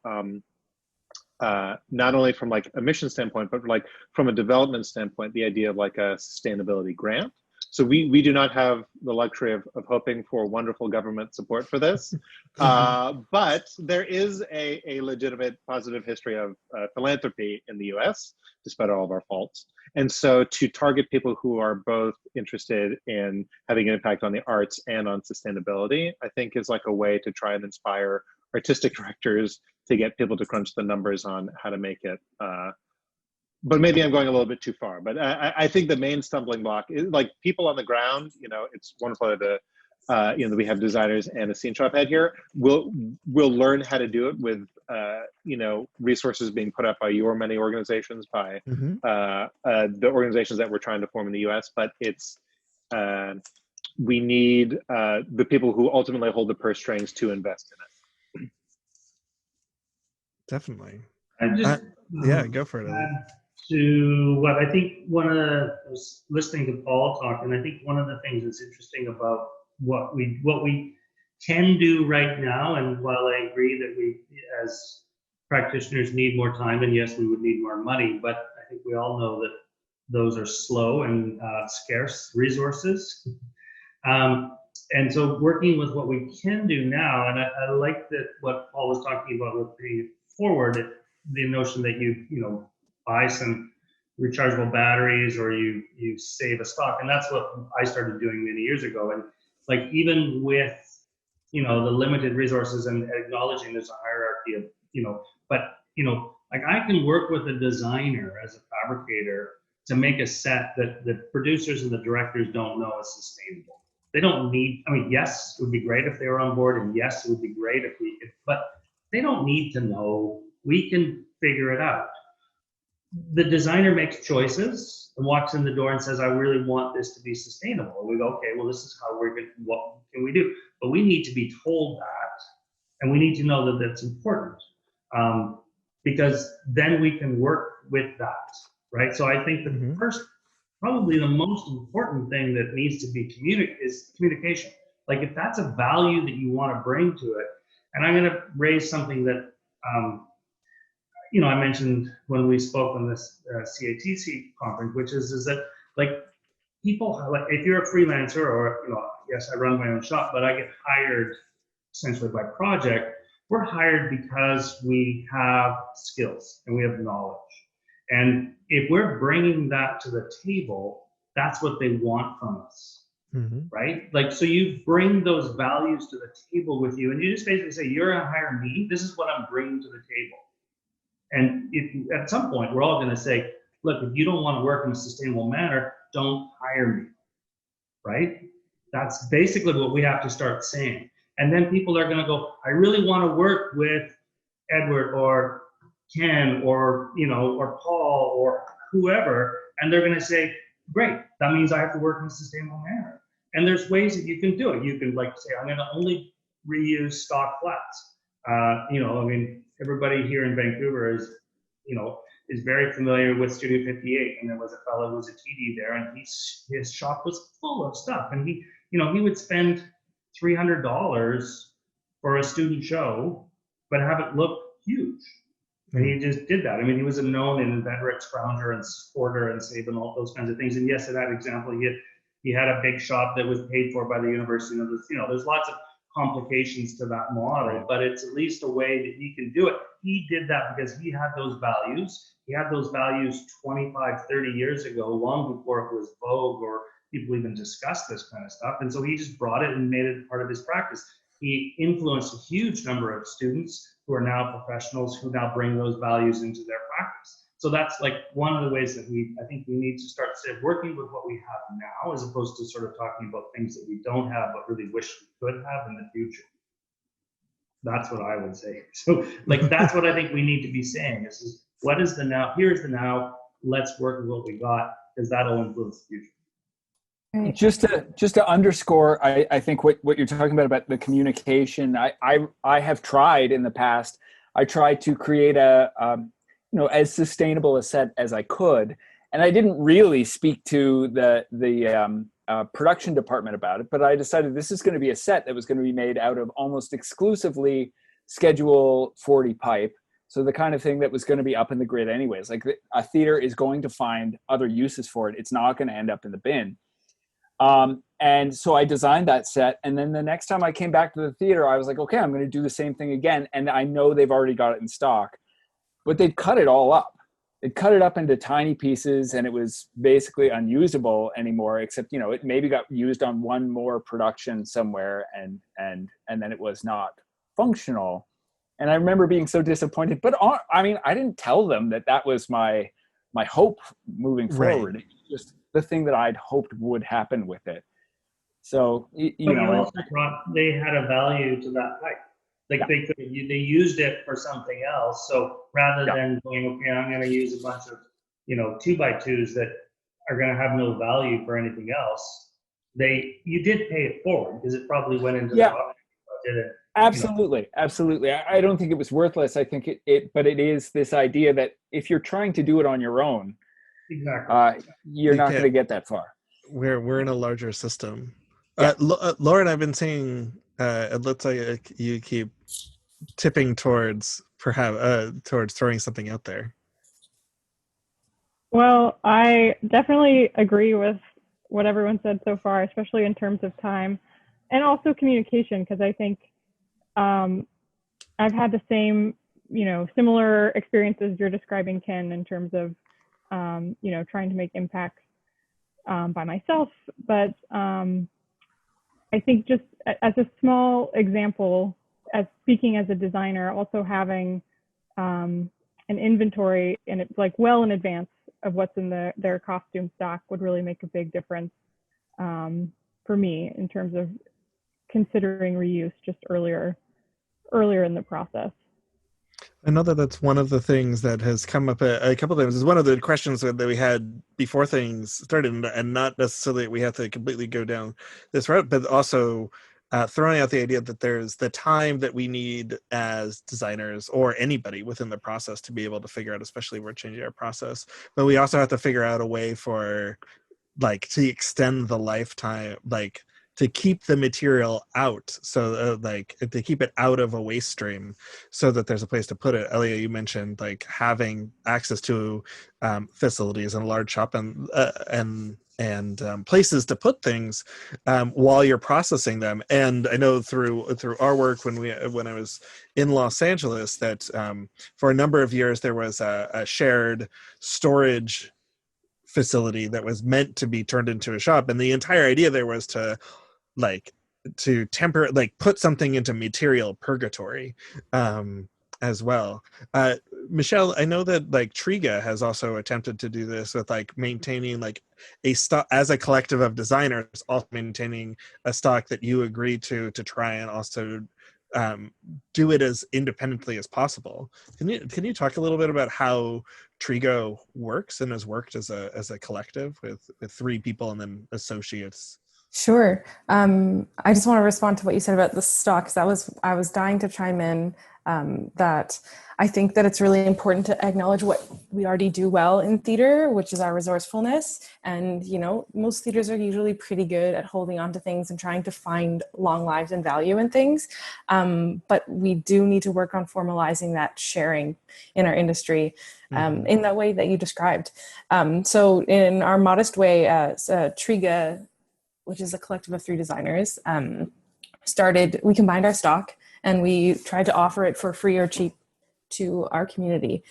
not only from like a mission standpoint, but like from a development standpoint, the idea of like a sustainability grant. So we do not have the luxury of hoping for wonderful government support for this, but there is a legitimate positive history of philanthropy in the US, despite all of our faults. And so to target people who are both interested in having an impact on the arts and on sustainability, I think is like a way to try and inspire artistic directors to get people to crunch the numbers on how to make it. But maybe I'm going a little bit too far. But I think the main stumbling block is like people on the ground. You know, it's wonderful that that we have designers and a scene shop head here. We'll learn how to do it with resources being put up by your many organizations, by the organizations that we're trying to form in the U.S. But it's we need the people who ultimately hold the purse strings to invest in it. Definitely. I just yeah, go for it. To what I think I was listening to Paul talk, and I think one of the things that's interesting about what we can do right now, and while I agree that we as practitioners need more time, and yes, we would need more money, but I think we all know that those are slow and scarce resources. And so working with what we can do now, and I like that what Paul was talking about with paying it forward, the notion that you buy some rechargeable batteries or you save a stock. And that's what I started doing many years ago. And like, even with, the limited resources and acknowledging there's a hierarchy of, like I can work with a designer as a fabricator to make a set that the producers and the directors don't know is sustainable. They don't need, yes, it would be great if they were on board, and yes, it would be great if we could, but they don't need to know. We can figure it out. The designer makes choices and walks in the door and says, I really want this to be sustainable. And we go, okay, well, this is how what can we do? But we need to be told that, and we need to know that that's important, because then we can work with that, right? So I think the first, probably the most important thing that needs to be is communication. Like, if that's a value that you want to bring to it, and I'm going to raise something that, I mentioned when we spoke on this CATC conference, which is that, like, people, like, if you're a freelancer or, yes, I run my own shop, but I get hired essentially by project. We're hired because we have skills and we have knowledge. And if we're bringing that to the table, that's what they want from us, right? Like, so you bring those values to the table with you, and you just basically say, you're gonna hire me, this is what I'm bringing to the table. And if at some point, we're all gonna say, look, if you don't wanna work in a sustainable manner, don't hire me, right? That's basically what we have to start saying. And then people are gonna go, I really wanna work with Edward or Ken or, or Paul or whoever, and they're gonna say, great, that means I have to work in a sustainable manner. And there's ways that you can do it. You can, like, say, I'm gonna only reuse stock flats. Everybody here in Vancouver is very familiar with Studio 58, and there was a fellow who was a TD there, and his shop was full of stuff, and he would spend $300 for a student show, but have it look huge. And he just did that. I mean, he was a known inveterate scrounger and sporter and save and all those kinds of things. And yes, in that example, he had a big shop that was paid for by the university. There's lots of complications to that model, but it's at least a way that he can do it. He did that because he had those values. He had those values 25, 30 years ago, long before it was vogue or people even discussed this kind of stuff. And so he just brought it and made it part of his practice. He influenced a huge number of students who are now professionals who now bring those values into their practice. So that's like one of the ways that I think we need to start working with what we have now, as opposed to sort of talking about things that we don't have but really wish we could have in the future. That's what I would say. So like, that's what I think we need to be saying is what is the now? Here's the now. Let's work with what we got, because that'll influence the future. Just to underscore, I think what you're talking about the communication, I have tried in the past. I tried to create a as sustainable a set as I could, and I didn't really speak to the production department about it. But I decided this is going to be a set that was going to be made out of almost exclusively Schedule 40 pipe. So the kind of thing that was going to be up in the grid anyways. Like a theater is going to find other uses for it. It's not going to end up in the bin. And so I designed that set. And then the next time I came back to the theater, I was like, okay, I'm going to do the same thing again. And I know they've already got it in stock, but they'd cut it all up. They'd cut it up into tiny pieces, and it was basically unusable anymore, except, it maybe got used on one more production somewhere, and then it was not functional. And I remember being so disappointed, but I didn't tell them that was my hope moving forward. Right. It's just the thing that I'd hoped would happen with it. So, you also brought, they had a value to that pipe. Like they used it for something else. So rather than going, okay, I'm going to use a bunch of, 2x2s that are going to have no value for anything else, you did pay it forward because it probably went into the budget. Absolutely. I don't think it was worthless. I think but it is this idea that if you're trying to do it on your own, exactly, you're not going to get that far. We're in a larger system. Lauren, I've been seeing it looks like you keep tipping towards towards throwing something out there. Well, I definitely agree with what everyone said so far, especially in terms of time and also communication, because I think I've had the same, similar experiences you're describing, Ken, in terms of, trying to make impacts by myself. But I think just as a small example, as speaking as a designer, also having an inventory and it's like well in advance of what's in their costume stock would really make a big difference for me in terms of considering reuse just earlier in the process. I know that's one of the things that has come up a couple of times. Is one of the questions that we had before things started, and not necessarily that we have to completely go down this route, but also throwing out the idea that there's the time that we need as designers or anybody within the process to be able to figure out, especially if we're changing our process. But we also have to figure out a way for, to extend the lifetime, to keep the material out, so to keep it out of a waste stream, so that there's a place to put it. Elia, you mentioned having access to facilities and a large shop and places to put things while you're processing them. And I know through our work when I was in Los Angeles that for a number of years there was a shared storage facility that was meant to be turned into a shop, and the entire idea there was to put something into material purgatory as well. Michelle, I know that Triga has also attempted to do this with maintaining a stock as a collective of designers, also maintaining a stock that you agree to try and also do it as independently as possible. Can you talk a little bit about how Triga works and has worked as a collective with 3 people and then associates? Sure. I just want to respond to what you said about the stock, because I was dying to chime in. that I think that it's really important to acknowledge what we already do well in theater, which is our resourcefulness. And, you know, most theaters are usually pretty good at holding on to things and trying to find long lives and value in things. But we do need to work on formalizing that sharing in our industry in that way that you described. So in our modest way, Triga, which is a collective of 3 designers, we combined our stock and we tried to offer it for free or cheap to our community.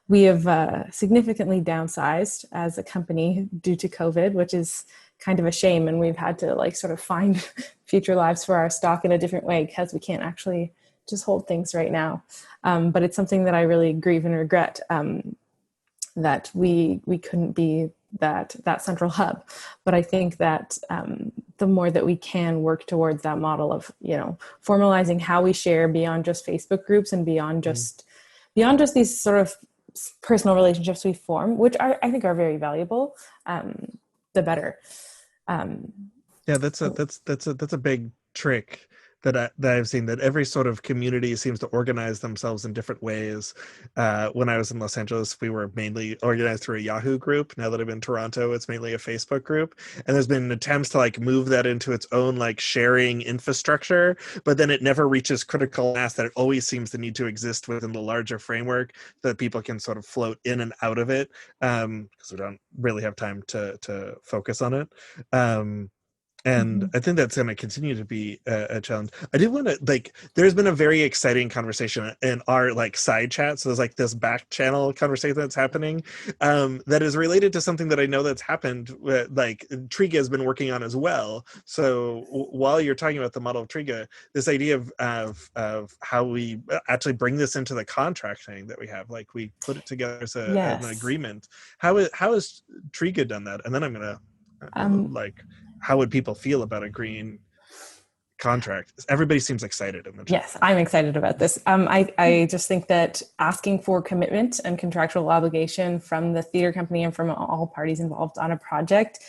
We have significantly downsized as a company due to COVID, which is kind of a shame. And we've had to like sort of find future lives for our stock in a different way because we can't actually just hold things right now. But it's something that I really grieve and regret, that we couldn't be that central hub. But I think that the more that we can work towards that model of, you know, formalizing how we share beyond just Facebook groups and beyond just these sort of personal relationships we form, which I think are very valuable, the better. Yeah, that's a big trick that I've seen, that every sort of community seems to organize themselves in different ways. When I was in Los Angeles, we were mainly organized through a Yahoo group. Now that I'm in Toronto, it's mainly a Facebook group. And there's been attempts to like move that into its own like sharing infrastructure, but then it never reaches critical mass that it always seems to need to exist within the larger framework that people can sort of float in and out of it, because we don't really have time to focus on it. And I think that's going to continue to be a challenge. I did want to, like, there's been a very exciting conversation in our like side chat. So there's like this back channel conversation that's happening that is related to something that I know that's happened like Triga has been working on as well. So while you're talking about the model of Triga, this idea of how we actually bring this into the contracting that we have, like we put it together as an agreement. How has Triga done that? And then I'm going to how would people feel about a green contract? Everybody seems excited in the chat. Yes, I'm excited about this. I just think that asking for commitment and contractual obligation from the theater company and from all parties involved on a project,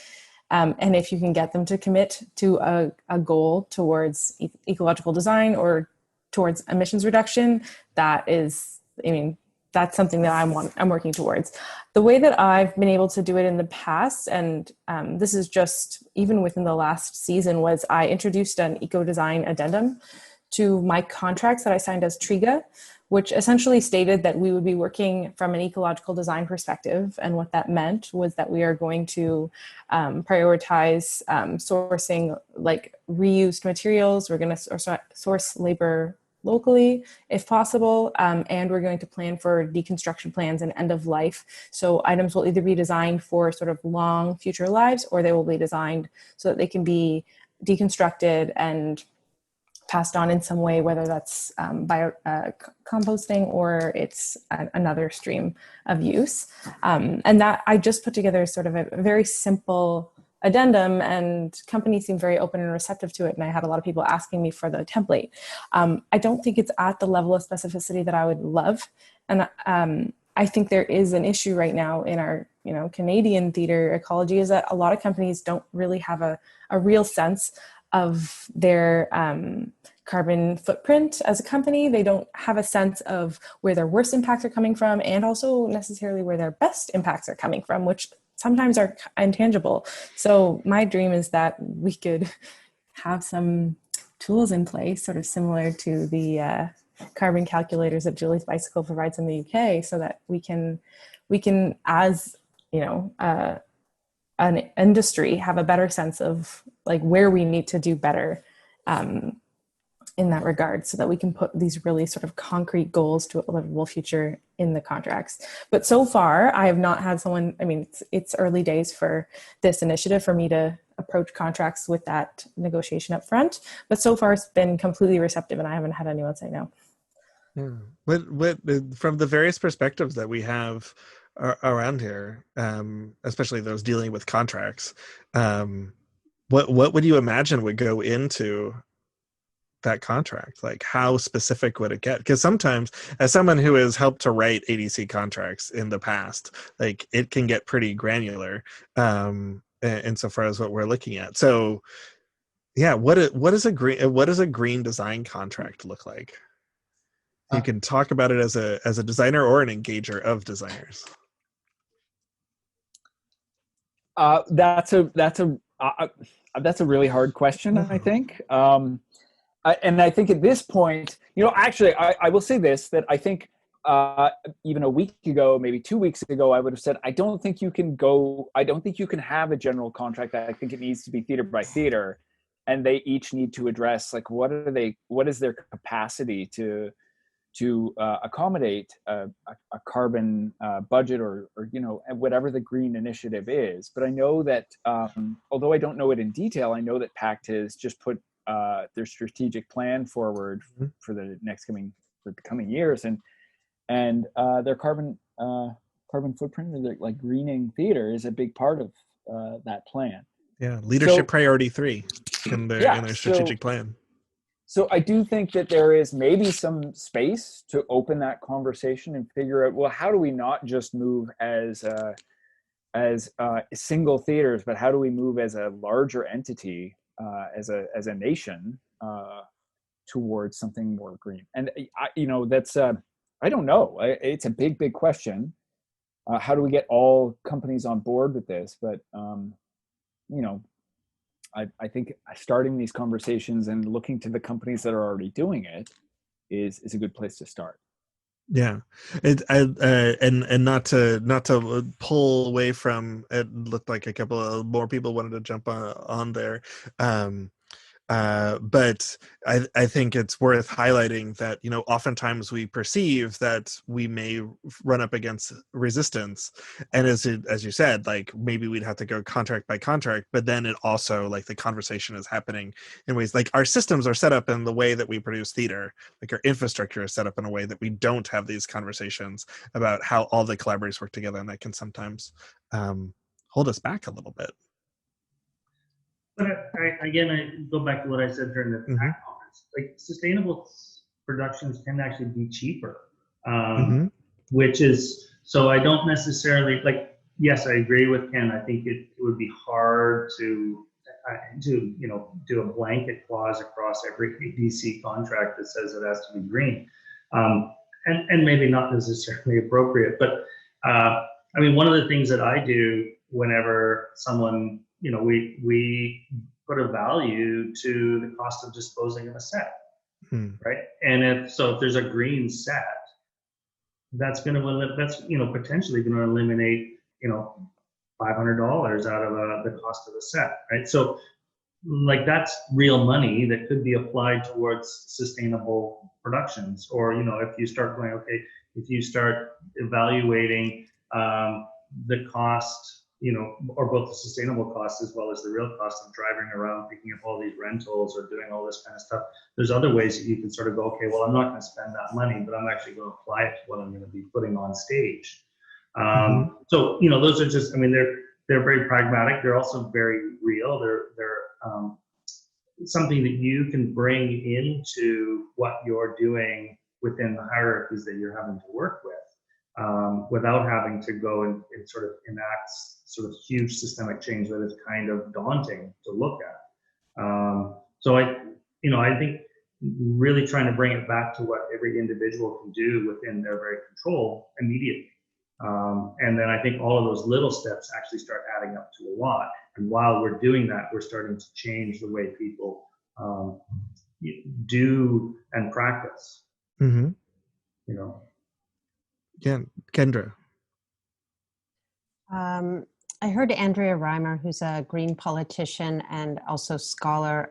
and if you can get them to commit to a goal towards ecological design or towards emissions reduction, that is, I mean, that's something that I'm working towards. The way that I've been able to do it in the past, and this is just even within the last season, was I introduced an eco-design addendum to my contracts that I signed as Triga, which essentially stated that we would be working from an ecological design perspective. And what that meant was that we are going to prioritize sourcing like reused materials. We're going to source labor locally if possible, and we're going to plan for deconstruction plans and end of life. So items will either be designed for sort of long future lives, or they will be designed so that they can be deconstructed and passed on in some way, whether that's by composting or it's another stream of use. And that I just put together sort of a very simple addendum, and companies seem very open and receptive to it. And I had a lot of people asking me for the template. I don't think it's at the level of specificity that I would love. And I think there is an issue right now in our, you know, Canadian theater ecology, is that a lot of companies don't really have a real sense of their carbon footprint as a company. They don't have a sense of where their worst impacts are coming from, and also necessarily where their best impacts are coming from, which sometimes are intangible. So my dream is that we could have some tools in place, sort of similar to the carbon calculators that Julie's Bicycle provides in the UK, so that we can, as you know, an industry, have a better sense of like where we need to do better in that regard, so that we can put these really sort of concrete goals to a livable future in the contracts. But so far, I have not had someone, I mean, it's early days for this initiative for me to approach contracts with that negotiation up front. But so far, it's been completely receptive, and I haven't had anyone say no. Yeah. What from the various perspectives that we have around here, especially those dealing with contracts, what would you imagine would go into that contract? Like, how specific would it get? Because sometimes, as someone who has helped to write ADC contracts in the past, like it can get pretty granular insofar as what we're looking at. So yeah, what does a green design contract look like? You can talk about it as a designer or an engager of designers. That's a really hard question, I think. And I think at this point, actually, I will say this, that I think even a week ago, maybe 2 weeks ago, I would have said, I don't think you can have a general contract. I think it needs to be theater by theater, and they each need to address, like, what is their capacity to accommodate a carbon budget or whatever the green initiative is. But I know that although I don't know it in detail, I know that PACT has just put their strategic plan forward for the coming years, and their carbon footprint, or their, like, greening theater, is a big part of that plan. Yeah, leadership priority 3 in their strategic plan. So I do think that there is maybe some space to open that conversation and figure out, well, how do we not just move as single theaters, but how do we move as a larger entity, as a nation, towards something more green? And that's I don't know. It's a big question. How do we get all companies on board with this? But I think starting these conversations and looking to the companies that are already doing it is a good place to start. Yeah, and not to pull away from it. Looked like a couple of more people wanted to jump on there. But I think it's worth highlighting that, oftentimes we perceive that we may run up against resistance. And as you said, like, maybe we'd have to go contract by contract, but then it also, like, the conversation is happening in ways like our systems are set up in the way that we produce theater, like our infrastructure is set up in a way that we don't have these conversations about how all the collaborators work together. And that can sometimes hold us back a little bit. But I go back to what I said during the PACT conference. Like, sustainable productions can actually be cheaper, which is, so I don't necessarily, like, yes, I agree with Ken. I think it would be hard to do a blanket clause across every DC contract that says it has to be green, and maybe not necessarily appropriate. But I mean, one of the things that I do whenever someone, we put a value to the cost of disposing of a set, right? And if there's a green set, that's potentially going to eliminate, $500 out of the cost of the set, right? So, like, that's real money that could be applied towards sustainable productions. Or, if you start going, if you start evaluating the cost, or both the sustainable cost as well as the real cost of driving around, picking up all these rentals or doing all this kind of stuff. There's other ways that you can sort of go, okay, well, I'm not going to spend that money, but I'm actually going to apply it to what I'm going to be putting on stage. So, those are just, I mean, they're very pragmatic. They're also very real. They're something that you can bring into what you're doing within the hierarchies that you're having to work with. Without having to go and sort of enact sort of huge systemic change that is kind of daunting to look at. So I think really trying to bring it back to what every individual can do within their very control immediately. And then I think all of those little steps actually start adding up to a lot. And while we're doing that, we're starting to change the way people do and practice. Yeah, Kendra. I heard Andrea Reimer, who's a green politician and also scholar,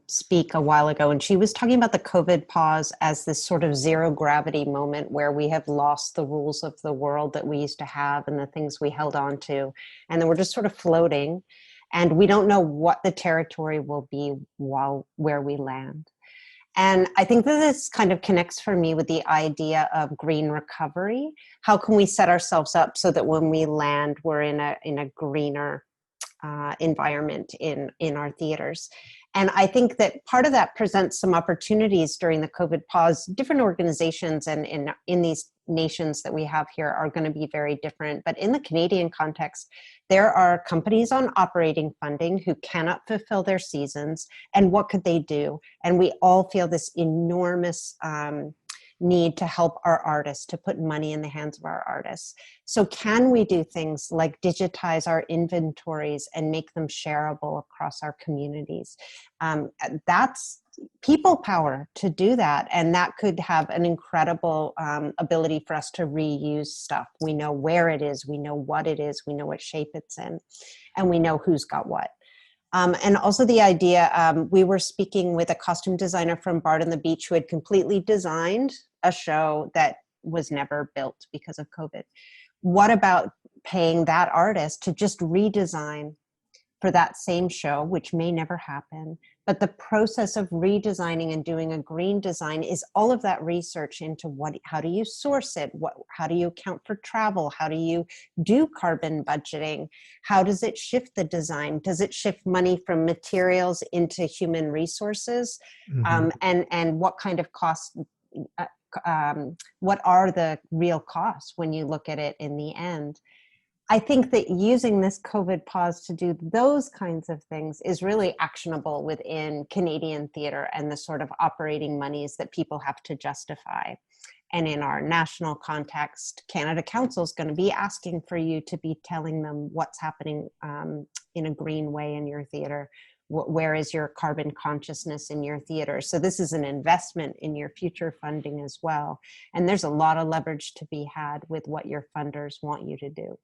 speak a while ago, and she was talking about the COVID pause as this sort of zero gravity moment where we have lost the rules of the world that we used to have and the things we held on to, and then we're just sort of floating, and we don't know what the territory will be where we land. And I think that this kind of connects for me with the idea of green recovery. How can we set ourselves up so that when we land, we're in a greener environment in our theaters? And I think that part of that presents some opportunities during the COVID pause. Different organizations and in these nations that we have here are going to be very different. But in the Canadian context, there are companies on operating funding who cannot fulfill their seasons. And what could they do? And we all feel this enormous need to help our artists, to put money in the hands of our artists. So can we do things like digitize our inventories and make them shareable across our communities? That's people power to do that. And that could have an incredible ability for us to reuse stuff. We know where it is, we know what it is, we know what shape it's in, and we know who's got what. And also the idea, we were speaking with a costume designer from Bard on the Beach who had completely designed a show that was never built because of COVID. What about paying that artist to just redesign for that same show, which may never happen? But the process of redesigning and doing a green design is all of that research into how do you source it? How do you account for travel? How do you do carbon budgeting? How does it shift the design? Does it shift money from materials into human resources? Mm-hmm. And what kind of costs, what are the real costs when you look at it in the end? I think that using this COVID pause to do those kinds of things is really actionable within Canadian theatre and the sort of operating monies that people have to justify. And in our national context, Canada Council is going to be asking for you to be telling them what's happening in a green way in your theatre. Where is your carbon consciousness in your theater? So this is an investment in your future funding as well. And there's a lot of leverage to be had with what your funders want you to do.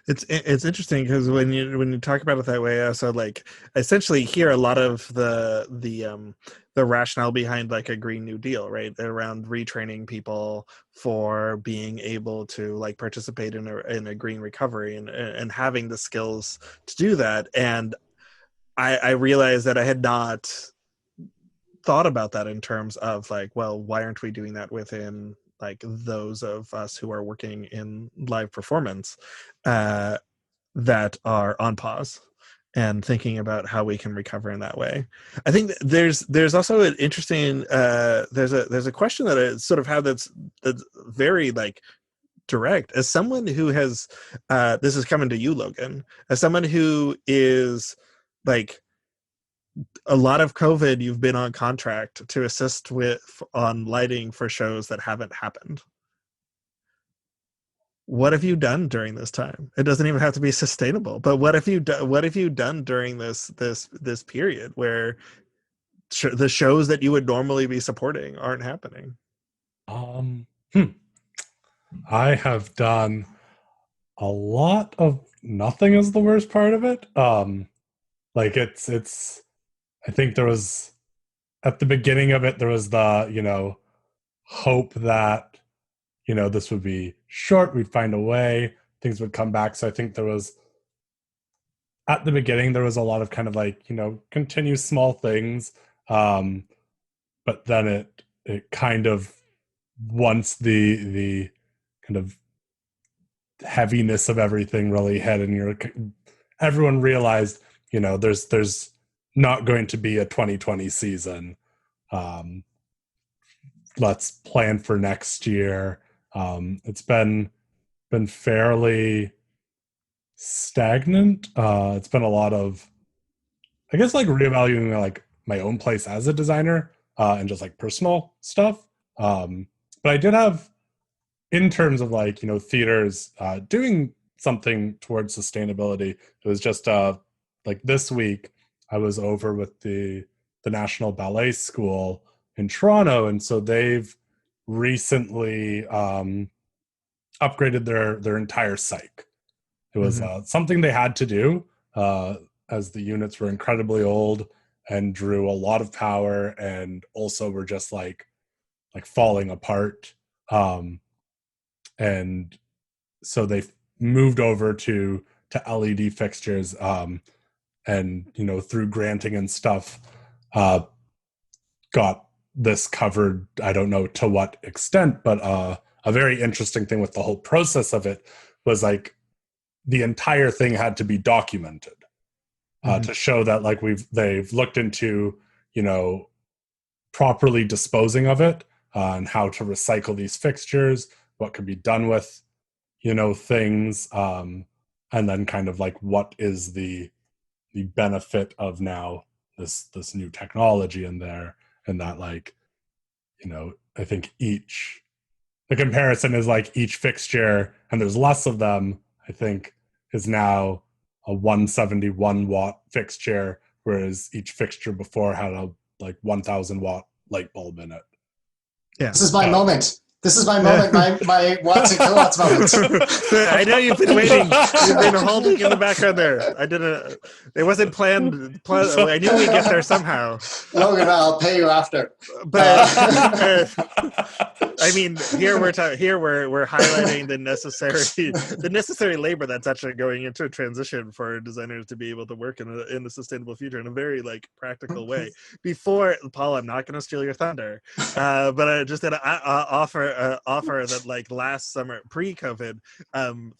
It's interesting because when you talk about it that way, I also like essentially hear a lot of the rationale behind like a Green New Deal, right? Around retraining people for being able to like participate in a green recovery and having the skills to do that. And I realized that I had not thought about that in terms of like, well, why aren't we doing that within like those of us who are working in live performance that are on pause and thinking about how we can recover in that way. I think there's also an interesting there's a question that I sort of have that's very like direct. As someone who has this is coming to you, Logan, as someone who is like a lot of COVID, you've been on contract to assist on lighting for shows that haven't happened. What have you done during this time? It doesn't even have to be sustainable, but what have you done during this period where the shows that you would normally be supporting aren't happening? I have done a lot of nothing is the worst part of it. Like it's I think there was at the beginning of it, there was the, hope that, this would be short, we'd find a way, things would come back. So I think there was, at the beginning, there was a lot of kind of like, continue small things. But then it kind of, once the kind of heaviness of everything really hit and everyone realized, there's not going to be a 2020 season. Let's plan for next year. It's been fairly stagnant. It's been a lot of, I guess, like reevaluating like my own place as a designer and just like personal stuff. But I did have, in terms of like, theaters doing something towards sustainability. It was just like this week, I was over with the National Ballet School in Toronto, and so they've recently upgraded their entire site. It was something they had to do as the units were incredibly old and drew a lot of power, and also were just like falling apart. And so they moved over to LED fixtures. And through granting and stuff got this covered. I don't know to what extent, but a very interesting thing with the whole process of it was like the entire thing had to be documented to show that like they've looked into properly disposing of it and how to recycle these fixtures, what can be done with things, and then kind of like what is the benefit of now this new technology in there, and that like I think the comparison is like each fixture, and there's less of them, I think, is now a 171 watt fixture, whereas each fixture before had a like 1000 watt light bulb in it. Yeah. This is my moment. This is my moment, my watts and kilowatts moment. I know you've been waiting. You've been holding in the background there. It wasn't planned. I knew we'd get there somehow. Logan, I'll pay you after. But I mean, here we're highlighting the necessary labor that's actually going into a transition for designers to be able to work in a sustainable future in a very like practical way. Before, Paul, I'm not going to steal your thunder, but I just did offer that like last summer pre-COVID,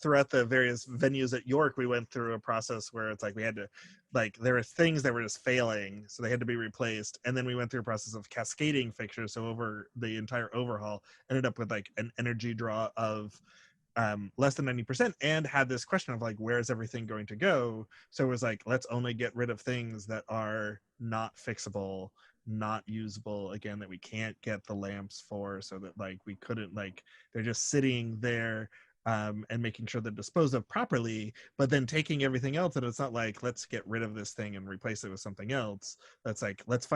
throughout the various venues at York, we went through a process where it's like we had to, like, there were things that were just failing, so they had to be replaced, and then we went through a process of cascading fixtures. So over the entire overhaul, ended up with like an energy draw of less than 90%, and had this question of like, where is everything going to go? So it was like, let's only get rid of things that are not fixable, not usable, again, that we can't get the lamps for, so that like we couldn't, like, they're just sitting there, and making sure they're disposed of properly, but then taking everything else, and it's not like, let's get rid of this thing and replace it with something else. That's like, let's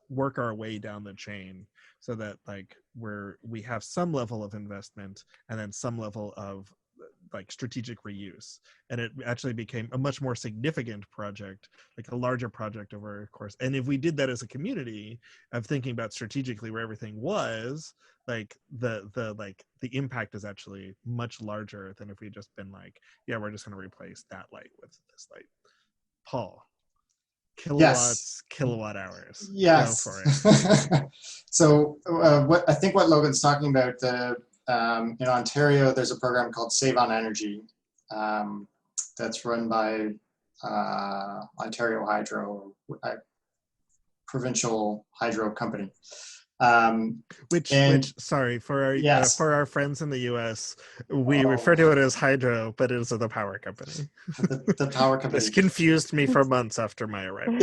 work our way down the chain so that like we have some level of investment and then some level of like strategic reuse. And it actually became a much more significant project, like a larger project over a course. And if we did that as a community of thinking about strategically where everything was, like the impact is actually much larger than if we just been like, yeah, we're just going to replace that light with this light. Paul, kilowatts, kilowatt hours. Yes. Go for it. So what Logan's talking about, in Ontario, there's a program called Save on Energy, that's run by Ontario Hydro, provincial hydro company. Which sorry, for our friends in the US, we Oh. refer to it as hydro, but it is the power company. The power company. This confused me for months after my arrival.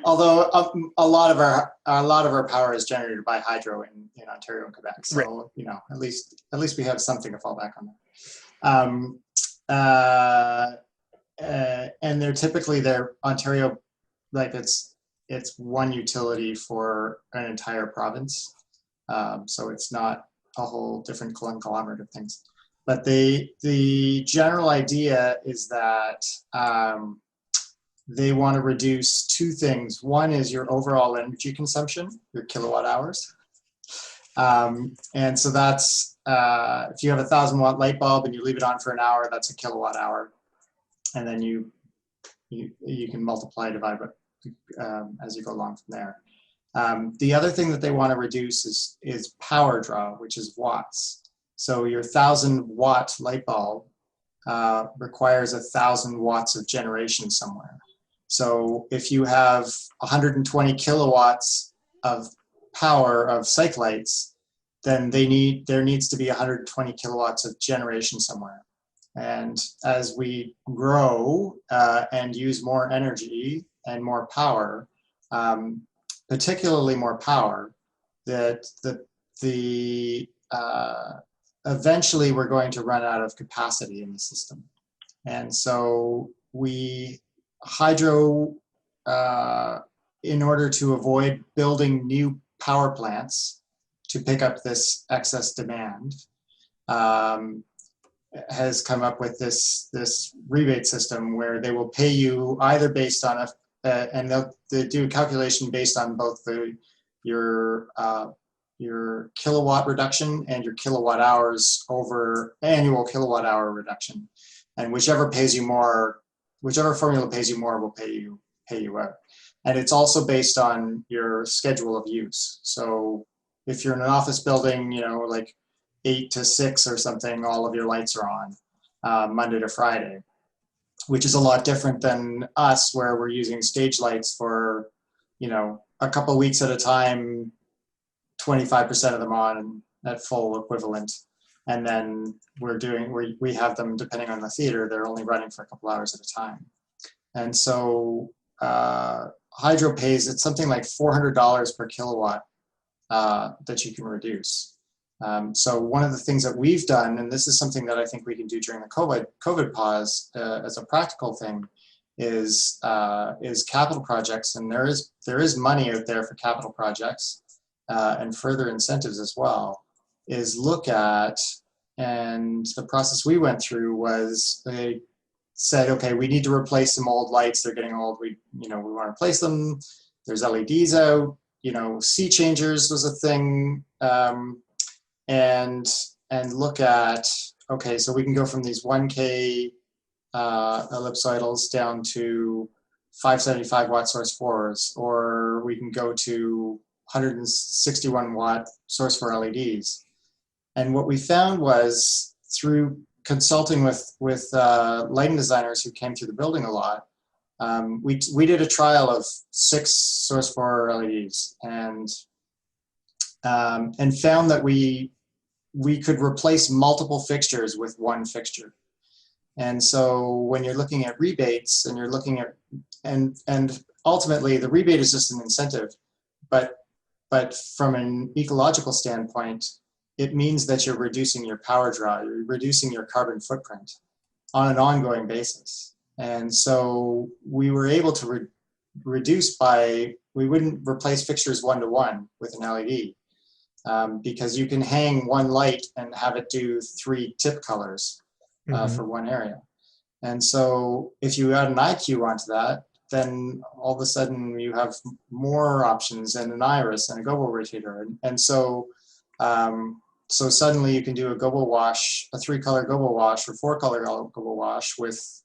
Although a lot of our power is generated by hydro in Ontario and Quebec, so right. You know, at least we have something to fall back on. And they're Ontario, like it's one utility for an entire province, so it's not a whole different conglomerate of things. But the general idea is that they want to reduce two things. One is your overall energy consumption, your kilowatt hours. And so that's, if you have a 1,000 watt light bulb and you leave it on for an hour, that's a kilowatt hour. And then you can multiply, divide as you go along from there. The other thing that they want to reduce is power draw, which is watts. So your 1,000 watt light bulb requires 1,000 watts of generation somewhere. So if you have 120 kilowatts of power of cyc lights, then there needs to be 120 kilowatts of generation somewhere. And as we grow and use more energy and more power, particularly more power, that eventually we're going to run out of capacity in the system. And so hydro, in order to avoid building new power plants to pick up this excess demand, has come up with this rebate system where they will pay you either based on and they do a calculation based on both your kilowatt reduction and your kilowatt hours over annual kilowatt hour reduction, and whichever formula pays you more will pay you out. And it's also based on your schedule of use. So if you're in an office building, like 8 to 6 or something, all of your lights are on Monday to Friday, which is a lot different than us, where we're using stage lights for, a couple of weeks at a time, 25% of them on at full equivalent. And then we have them, depending on the theater, they're only running for a couple hours at a time. And so hydro pays, it's something like $400 per kilowatt that you can reduce. So one of the things that we've done, and this is something that I think we can do during the COVID pause as a practical thing, is capital projects, and there is money out there for capital projects and further incentives as well. Is look at, and the process we went through was they said, okay, we need to replace some old lights. They're getting old. We want to replace them. There's LEDs out. Sea changers was a thing. And look at, okay, so we can go from these 1K ellipsoidals down to 575 watt source 4s, or we can go to 161 watt source 4 LEDs. And what we found was, through consulting with lighting designers who came through the building a lot, we did a trial of 6 source 4 LEDs and found that we could replace multiple fixtures with one fixture. And so when you're looking at rebates and you're looking at, and ultimately the rebate is just an incentive, but from an ecological standpoint, it means that you're reducing your power draw, you're reducing your carbon footprint on an ongoing basis. And so we were able to reduce we wouldn't replace fixtures 1-to-1 with an LED. Because you can hang one light and have it do 3 tip colors for one area. And so if you add an IQ onto that, then all of a sudden you have more options and an iris and a gobo rotator. And so suddenly you can do a gobo wash, a 3-color gobo wash or 4-color gobo wash with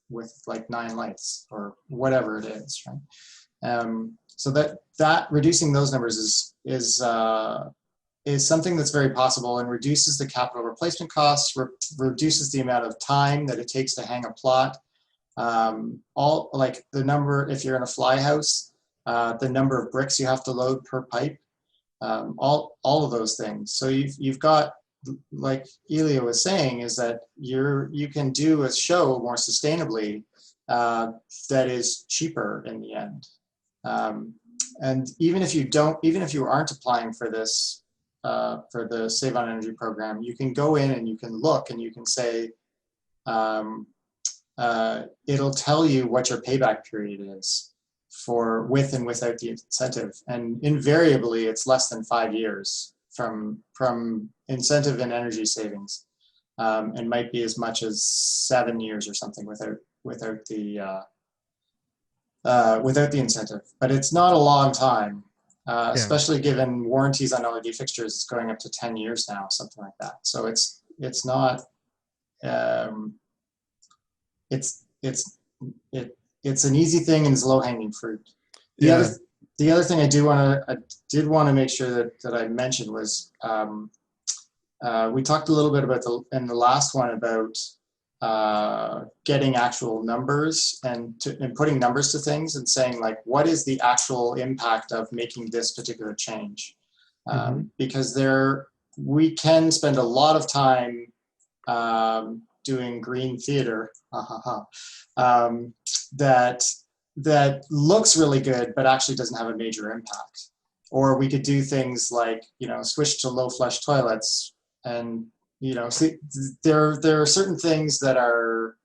like 9 lights or whatever it is, right? So that reducing those numbers is something that's very possible and reduces the capital replacement costs, reduces the amount of time that it takes to hang a plot. All like the number, if you're in a fly house, the number of bricks you have to load per pipe, all of those things. So you've got, like Elia was saying, is that you can do a show more sustainably that is cheaper in the end. And even if you aren't applying for this, for the Save on Energy program, you can go in and you can look and you can say, it'll tell you what your payback period is for with and without the incentive. And invariably, it's less than 5 years from incentive and energy savings, and might be as much as 7 years or something without the incentive. But it's not a long time. Especially given warranties on LED fixtures is going up to 10 years now, something like that. So it's not it's an easy thing and it's low hanging fruit. The other thing I did want to make sure that I mentioned was we talked a little bit about in the last one about getting actual numbers and putting numbers to things and saying, like, what is the actual impact of making this particular change? Because we can spend a lot of time doing green theater that looks really good but actually doesn't have a major impact. Or we could do things like, switch to low flush toilets, and see, there are certain things that are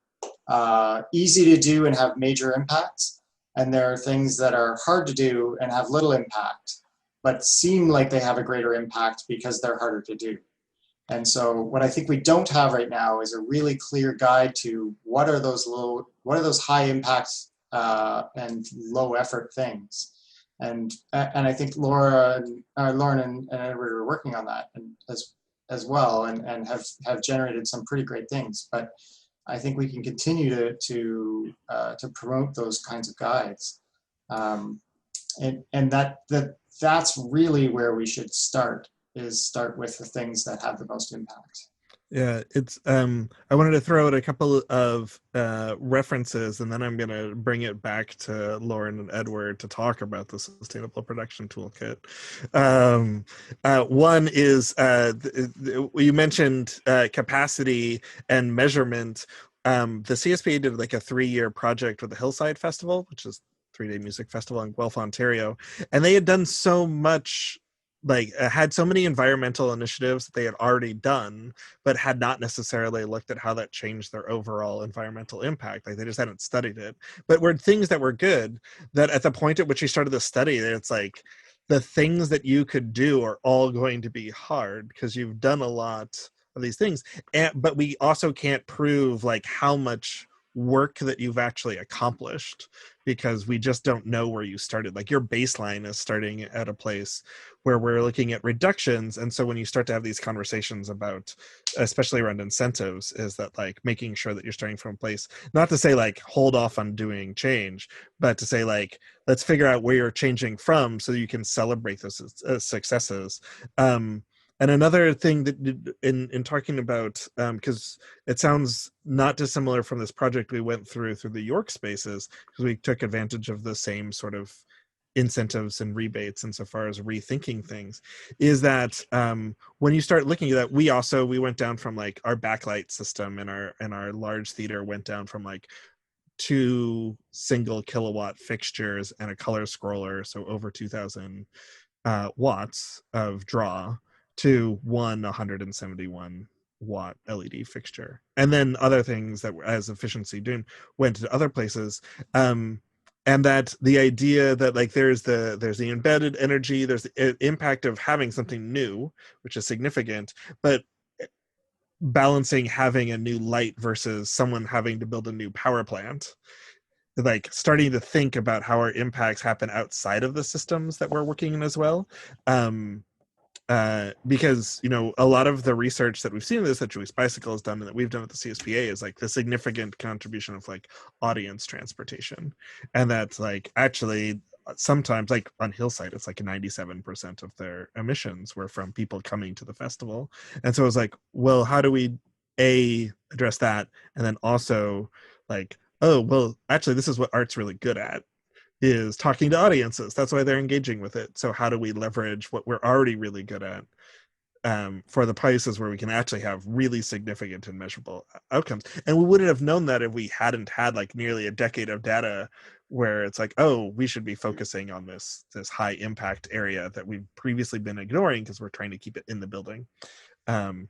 easy to do and have major impacts, and there are things that are hard to do and have little impact, but seem like they have a greater impact because they're harder to do. And so what I think we don't have right now is a really clear guide to what are those high impact and low effort things. And I think Lauren and Edward are working on that as well, and have generated some pretty great things. But I think we can continue to promote those kinds of guides, and that's really where we should start with the things that have the most impact. Yeah, it's I wanted to throw out a couple of references, and then I'm going to bring it back to Lauren and Edward to talk about the Sustainable Production Toolkit. One is you mentioned capacity and measurement. The CSP did like a 3-year project with the Hillside Festival, which is 3-day music festival in Guelph, Ontario, and they had done so much had so many environmental initiatives that they had already done, but had not necessarily looked at how that changed their overall environmental impact. Like they just hadn't studied it, but were things that were good, that at the point at which we started the study, it's like the things that you could do are all going to be hard because you've done a lot of these things. But we also can't prove like how much work that you've actually accomplished, because we just don't know where you started. Like your baseline is starting at a place where we're looking at reductions. And so when you start to have these conversations about, especially around incentives, is that like making sure that you're starting from a place, not to say like hold off on doing change, but to say like, let's figure out where you're changing from so you can celebrate those successes. And another thing that in talking about, because it sounds not dissimilar from this project we went through the York spaces, because we took advantage of the same sort of incentives and rebates insofar as rethinking things, is that when you start looking at that, we went down from like our backlight system in our large theater went down from like 2 single kilowatt fixtures and a color scroller, so over 2,000 watts of draw, to 171 watt LED fixture. And then other things that were as efficiency doing went to other places. And that the idea that like there's the embedded energy, there's the impact of having something new, which is significant, but balancing having a new light versus someone having to build a new power plant, like starting to think about how our impacts happen outside of the systems that we're working in as well. Because a lot of the research that we've seen in this, that Joyce Bicycle has done and that we've done at the CSPA, is like the significant contribution of like audience transportation, and that's like actually sometimes like on Hillside it's like 97% of their emissions were from people coming to the festival. And so it was like, well, how do we address that, and then also like, oh well, actually this is what art's really good at, is talking to audiences. That's why they're engaging with it. So how do we leverage what we're already really good at for the places where we can actually have really significant and measurable outcomes? And we wouldn't have known that if we hadn't had like nearly a decade of data where it's like, oh, we should be focusing on this high impact area that we've previously been ignoring because we're trying to keep it in the building. And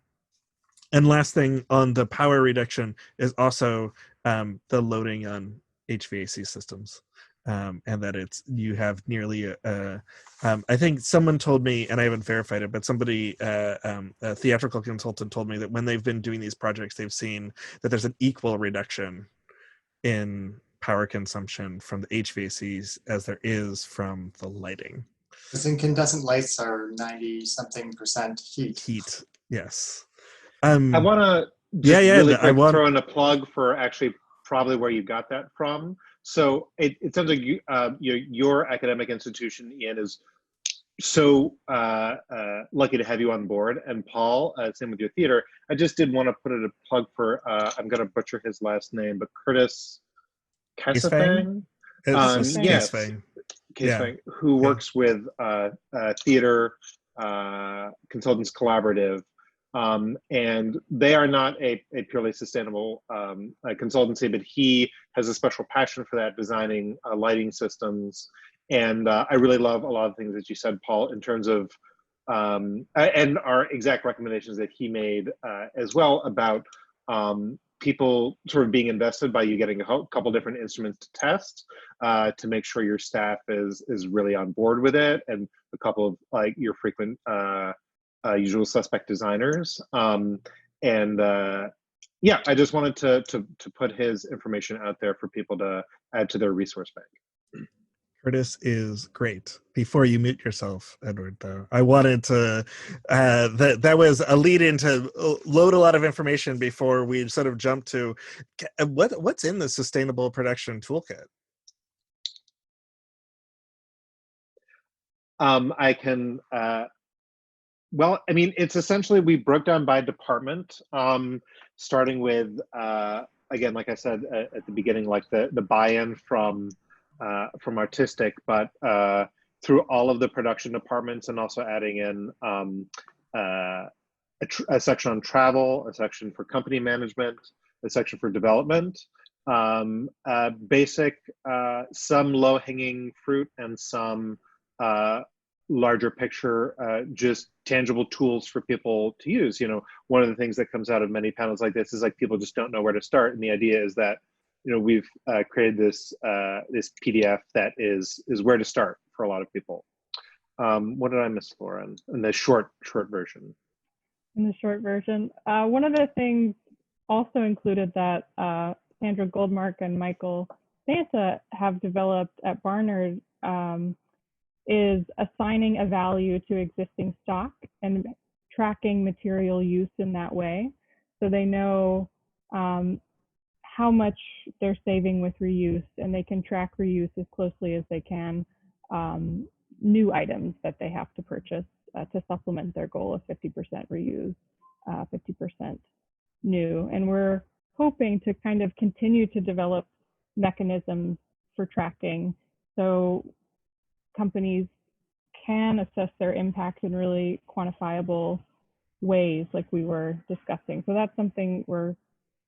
last thing on the power reduction is also the loading on HVAC systems. And that you have nearly I think someone told me, and I haven't verified it, but somebody, a theatrical consultant, told me that when they've been doing these projects, they've seen that there's an equal reduction in power consumption from the HVACs as there is from the lighting. Because incandescent lights are 90-something% heat. Heat, yes. I want to really quick throw in a plug for actually probably where you got that from. So it sounds like your academic institution, Ian, is so lucky to have you on board. And Paul, same with your theater. I just did want to put in a plug for, I'm going to butcher his last name, but Curtis Kesefang? Yes, Kesefang, who works with Theater Consultants Collaborative. And they are not a purely sustainable consultancy, but he has a special passion for that, designing lighting systems. And I really love a lot of things that you said, Paul, in terms of, and our exact recommendations that he made as well about people sort of being invested by you getting a couple different instruments to test to make sure your staff is really on board with it, and a couple of like your frequent usual suspect designers. Yeah, I just wanted to put his information out there for people to add to their resource bank. Curtis is great. Before you mute yourself, Edward, though, I wanted to, that was a lead in to load a lot of information before we sort of jump to what's in the Sustainable Production Toolkit? I can, well, I mean, it's essentially, we broke down by department, starting with, again, like I said at the beginning, like the buy-in from artistic, but through all of the production departments, and also adding in a section on travel, a section for company management, a section for development, basic, some low-hanging fruit, and some larger picture, just tangible tools for people to use. One of the things that comes out of many panels like this is like people just don't know where to start, and the idea is that we've created this this PDF that is where to start for a lot of people. What did I miss, Lauren? In the short version. In the short version, one of the things also included that Sandra Goldmark and Michael Santa have developed at Barnard is assigning a value to existing stock and tracking material use in that way. So they know how much they're saving with reuse, and they can track reuse as closely as they can new items that they have to purchase to supplement their goal of 50% reuse, 50% new. And we're hoping to kind of continue to develop mechanisms for tracking so companies can assess their impact in really quantifiable ways like we were discussing. So that's something we're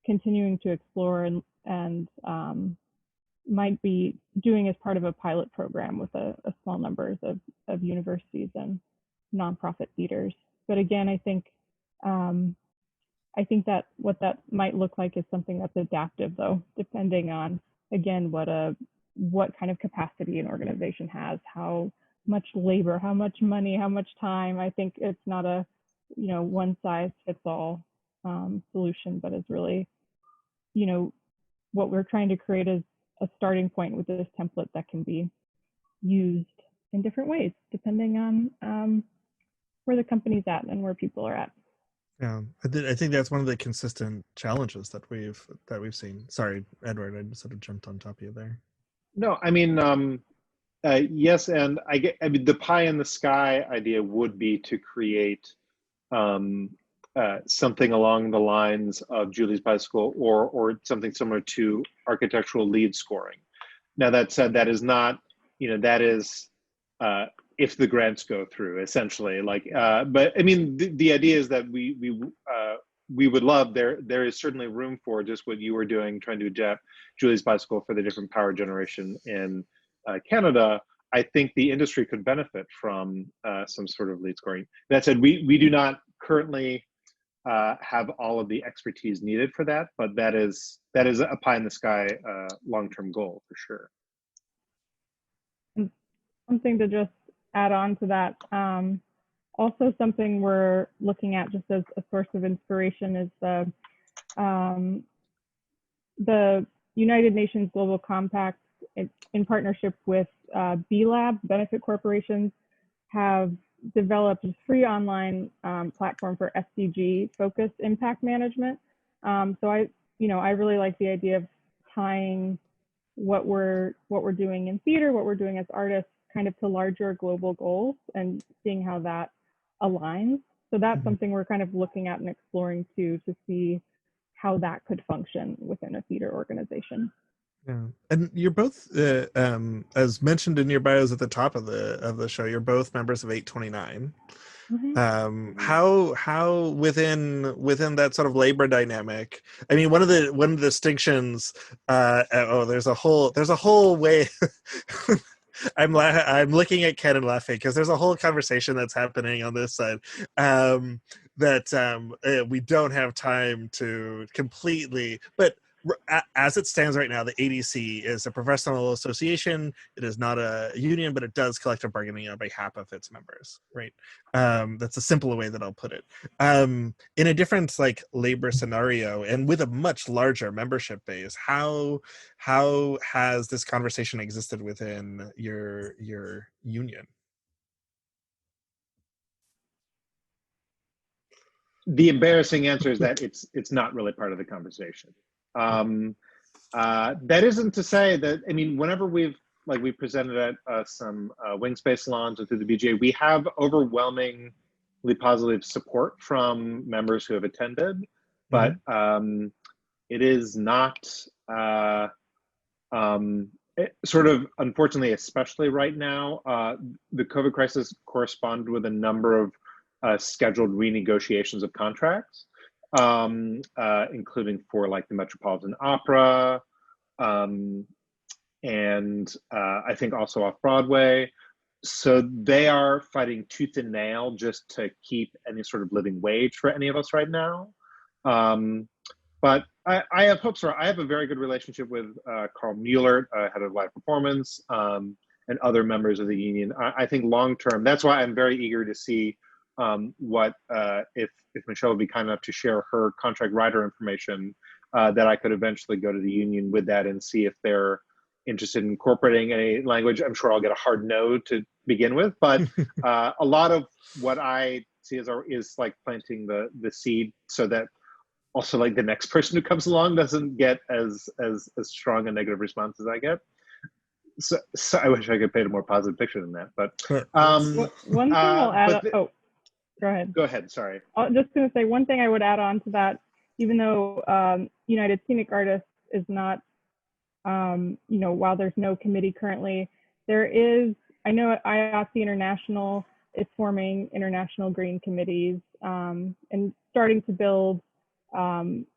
continuing to explore and might be doing as part of a pilot program with a small numbers of universities and nonprofit theaters. But again, I think that what that might look like is something that's adaptive, though, depending on, again, what kind of capacity an organization has, how much labor, how much money, how much time. I think it's not a one size fits all solution, but it's really what we're trying to create is a starting point with this template that can be used in different ways depending on where the company's at and where people are at. Yeah, I think that's one of the consistent challenges that we've seen. Sorry, Edward, I just sort of jumped on top of you there. No, I mean, yes, and I mean, the pie in the sky idea would be to create something along the lines of Julie's Bicycle or something similar to architectural lead scoring. Now, that said, that is not, that is if the grants go through, essentially. But I mean, the idea is that we would love, there is certainly room for just what you were doing, trying to adapt Julie's Bicycle for the different power generation in Canada. I think the industry could benefit from some sort of lead scoring. That said, we do not currently have all of the expertise needed for that, but that is a pie in the sky long-term goal for sure. Something to just add on to that, also something we're looking at just as a source of inspiration is the United Nations Global Compact in partnership with B-Lab, benefit corporations, have developed a free online platform for SDG-focused impact management. So I really like the idea of tying what we're doing in theater, what we're doing as artists, kind of to larger global goals and seeing how that aligns. So that's something we're kind of looking at and exploring too, to see how that could function within a theater organization. Yeah, and you're both, as mentioned in your bios at the top of the show, you're both members of 829. Mm-hmm. How within that sort of labor dynamic? I mean, one of the distinctions. There's a whole way. I'm looking at Ken and laughing because there's a whole conversation that's happening on this side that we don't have time to completely, but as it stands right now, the ADC is a professional association. It is not a union, but it does collective bargaining on behalf of its members, right? That's a simple way that I'll put it. In a different labor scenario and with a much larger membership base, how has this conversation existed within your union? The embarrassing answer is that it's not really part of the conversation. That isn't to say that, I mean, whenever we presented at some wing space salons or through the BGA, we have overwhelmingly positive support from members who have attended, but it is not sort of, unfortunately, especially right now, the COVID crisis corresponded with a number of scheduled renegotiations of contracts. Including for the Metropolitan Opera, and I think also off Broadway. So they are fighting tooth and nail just to keep any sort of living wage for any of us right now. But I have hopes for. I have a very good relationship with Carl Mueller, head of live performance, and other members of the union. I think long term, that's why I'm very eager to see what if Michelle would be kind enough to share her contract writer information, that I could eventually go to the union with that and see if they're interested in incorporating any language. I'm sure I'll get a hard no to begin with, but a lot of what I see is like planting the seed so that also like the next person who comes along doesn't get as strong a negative response as I get. So I wish I could paint a more positive picture than that. But one thing I'll add. Go ahead. Go ahead. Sorry. I was just going to say one thing I would add on to that. Even though United Scenic Artists is not, while there's no committee currently, there is. I know IATSE International is forming international green committees and starting to build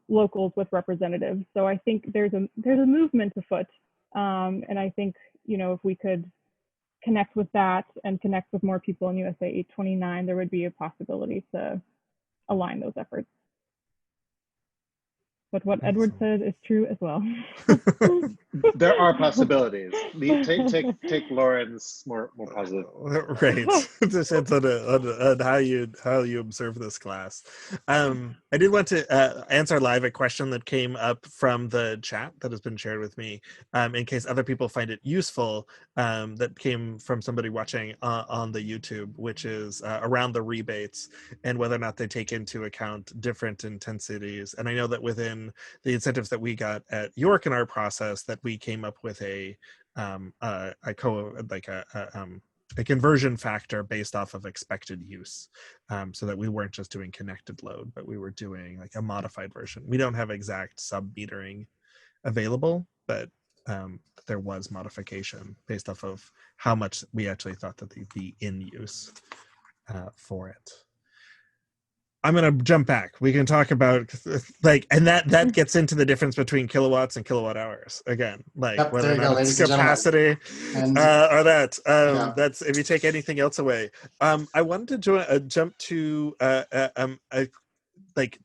locals with representatives. So I think there's a movement afoot, and I think if we could connect with that and connect with more people in USA 829, there would be a possibility to align those efforts. But what Edward said is true as well. There are possibilities. Take Lauren's more positive. Right. It depends on how you observe this class. I did want to answer live a question that came up from the chat that has been shared with me, in case other people find it useful, that came from somebody watching on the YouTube, which is around the rebates and whether or not they take into account different intensities. And I know that within the incentives that we got at York in our process, that we came up with a conversion factor based off of expected use, so that we weren't just doing connected load, but we were doing like a modified version. We don't have exact sub metering available, but there was modification based off of how much we actually thought that they'd be in use for it. I'm going to jump back. We can talk about and that gets into the difference between kilowatts and kilowatt hours again, whether or not it's capacity or that. That's if you take anything else away. I wanted to jump to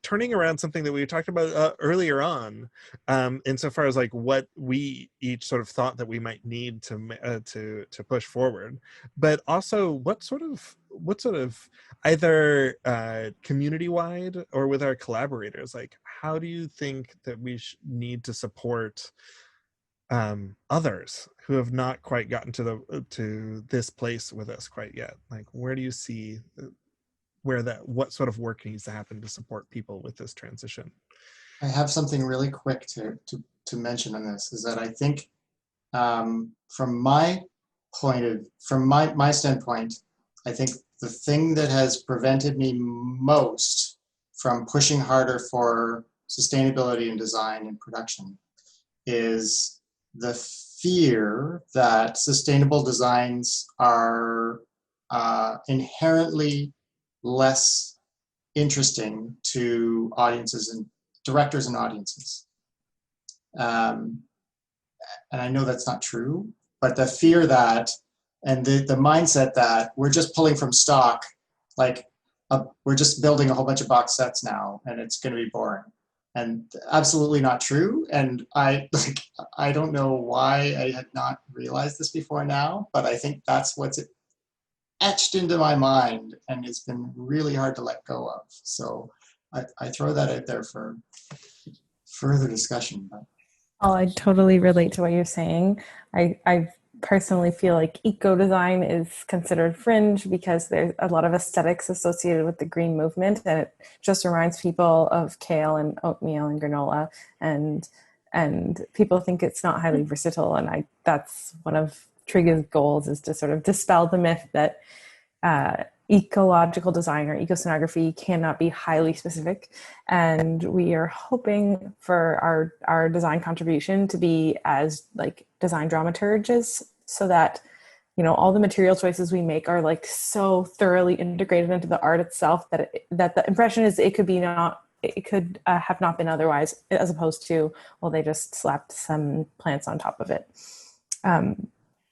turning around something that we talked about earlier on, insofar as what we each sort of thought that we might need to push forward, but also what sort of either community-wide or with our collaborators, how do you think that we need to support others who have not quite gotten to this place with us quite yet? Where do you see what sort of work needs to happen to support people with this transition? I have something really quick to mention on this, is that I think from my standpoint, I think the thing that has prevented me most from pushing harder for sustainability in design and production is the fear that sustainable designs are inherently less interesting to audiences and directors and audiences. And I know that's not true, but the fear that, and the mindset that we're just pulling from stock, we're just building a whole bunch of box sets now and it's going to be boring. And absolutely not true. And I don't know why I had not realized this before now, but I think that's what's etched into my mind, and it's been really hard to let go of. So I throw that out there for further discussion. Oh, I totally relate to what you're saying. I personally feel like eco-design is considered fringe because there's a lot of aesthetics associated with the green movement, and it just reminds people of kale and oatmeal and granola, and people think it's not highly versatile. And that's one of Triga's goals, is to sort of dispel the myth that ecological design or eco-scenography cannot be highly specific. And we are hoping for our design contribution to be as design dramaturges, so that all the material choices we make are so thoroughly integrated into the art itself that the impression is it could have not been otherwise, as opposed to, well, they just slapped some plants on top of it.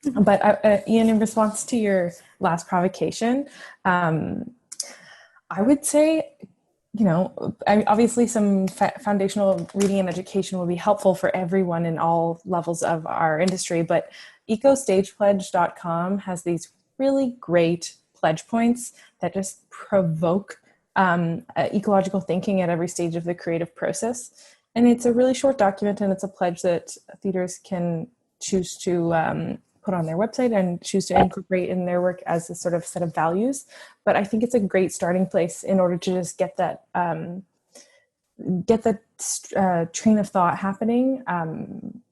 But Ian, in response to your last provocation, I would say, obviously some foundational reading and education will be helpful for everyone in all levels of our industry, but ecostagepledge.com has these really great pledge points that just provoke ecological thinking at every stage of the creative process. And it's a really short document, and it's a pledge that theaters can choose to put on their website and choose to incorporate in their work as a sort of set of values. But I think it's a great starting place in order to just get that train of thought happening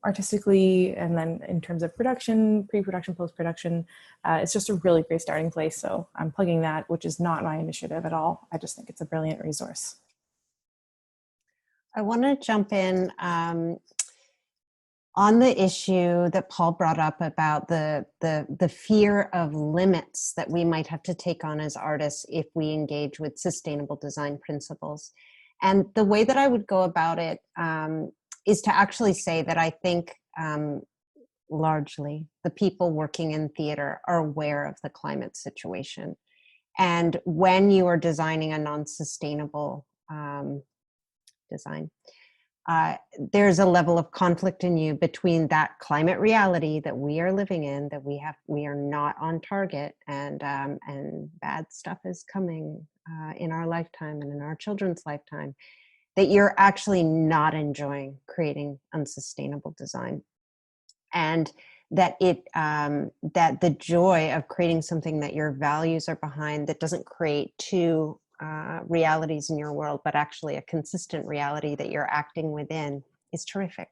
artistically, and then in terms of production, pre-production, post-production. It's just a really great starting place. So I'm plugging that, which is not my initiative at all. I just think it's a brilliant resource. I want to jump in on the issue that Paul brought up about the fear of limits that we might have to take on as artists if we engage with sustainable design principles. And the way that I would go about it is to actually say that I think largely the people working in theater are aware of the climate situation. And when you are designing a non-sustainable design, there's a level of conflict in you between that climate reality that we are living in, that we are not on target, and bad stuff is coming in our lifetime and in our children's lifetime, that you're actually not enjoying creating unsustainable design, and that that the joy of creating something that your values are behind, that doesn't create two realities in your world, but actually a consistent reality that you're acting within, is terrific.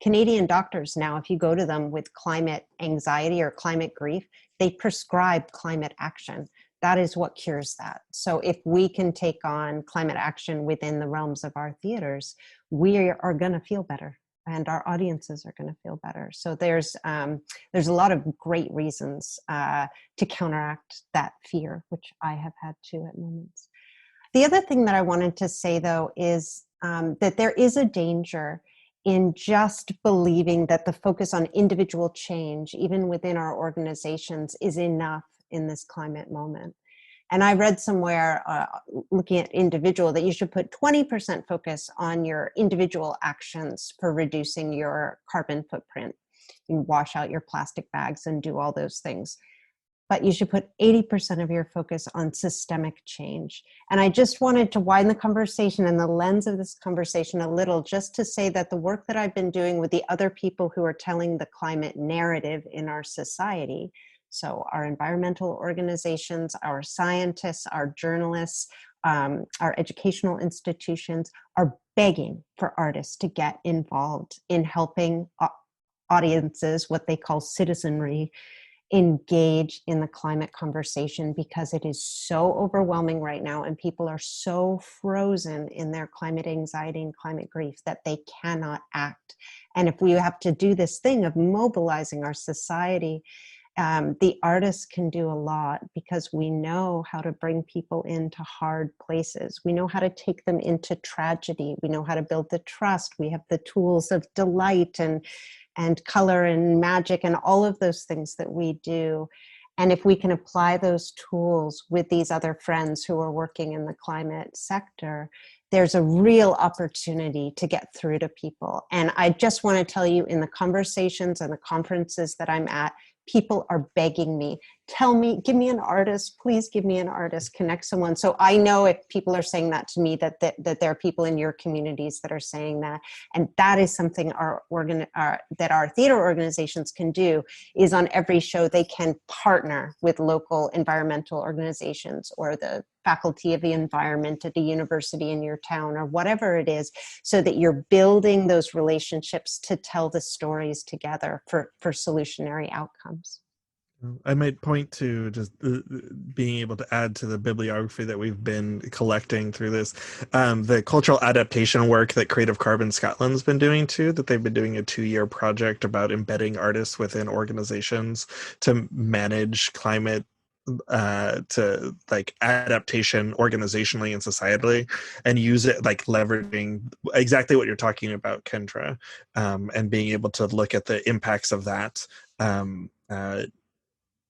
Canadian doctors now, if you go to them with climate anxiety or climate grief, they prescribe climate action. That is what cures that. So if we can take on climate action within the realms of our theaters, we are going to feel better, and our audiences are going to feel better. So there's a lot of great reasons to counteract that fear, which I have had to at moments. The other thing that I wanted to say, though, is that there is a danger in just believing that the focus on individual change, even within our organizations, is enough in this climate moment. And I read somewhere, looking at individual, that you should put 20% focus on your individual actions for reducing your carbon footprint. You can wash out your plastic bags and do all those things. But you should put 80% of your focus on systemic change. And I just wanted to widen the conversation and the lens of this conversation a little, just to say that the work that I've been doing with the other people who are telling the climate narrative in our society, so our environmental organizations, our scientists, our journalists, our educational institutions, are begging for artists to get involved in helping audiences, what they call citizenry, engage in the climate conversation, because it is so overwhelming right now, and people are so frozen in their climate anxiety and climate grief that they cannot act. And if we have to do this thing of mobilizing our society, the artists can do a lot, because we know how to bring people into hard places. We know how to take them into tragedy. We know how to build the trust. We have the tools of delight and color and magic and all of those things that we do. And if we can apply those tools with these other friends who are working in the climate sector, there's a real opportunity to get through to people. And I just want to tell you, in the conversations and the conferences that I'm at, people are begging me, tell me, give me an artist, please give me an artist, connect someone. So I know if people are saying that to me, that there are people in your communities that are saying that. And that is something that our theater organizations can do, is on every show they can partner with local environmental organizations or the faculty of the environment at a university in your town or whatever it is, so that you're building those relationships to tell the stories together for solutionary outcomes. I might point to just being able to add to the bibliography that we've been collecting through this, the cultural adaptation work that Creative Carbon Scotland's been doing too, that they've been doing a 2-year project about embedding artists within organizations to manage climate, to like adaptation organizationally and societally, and use it like leveraging exactly what you're talking about, Kendra, and being able to look at the impacts of that.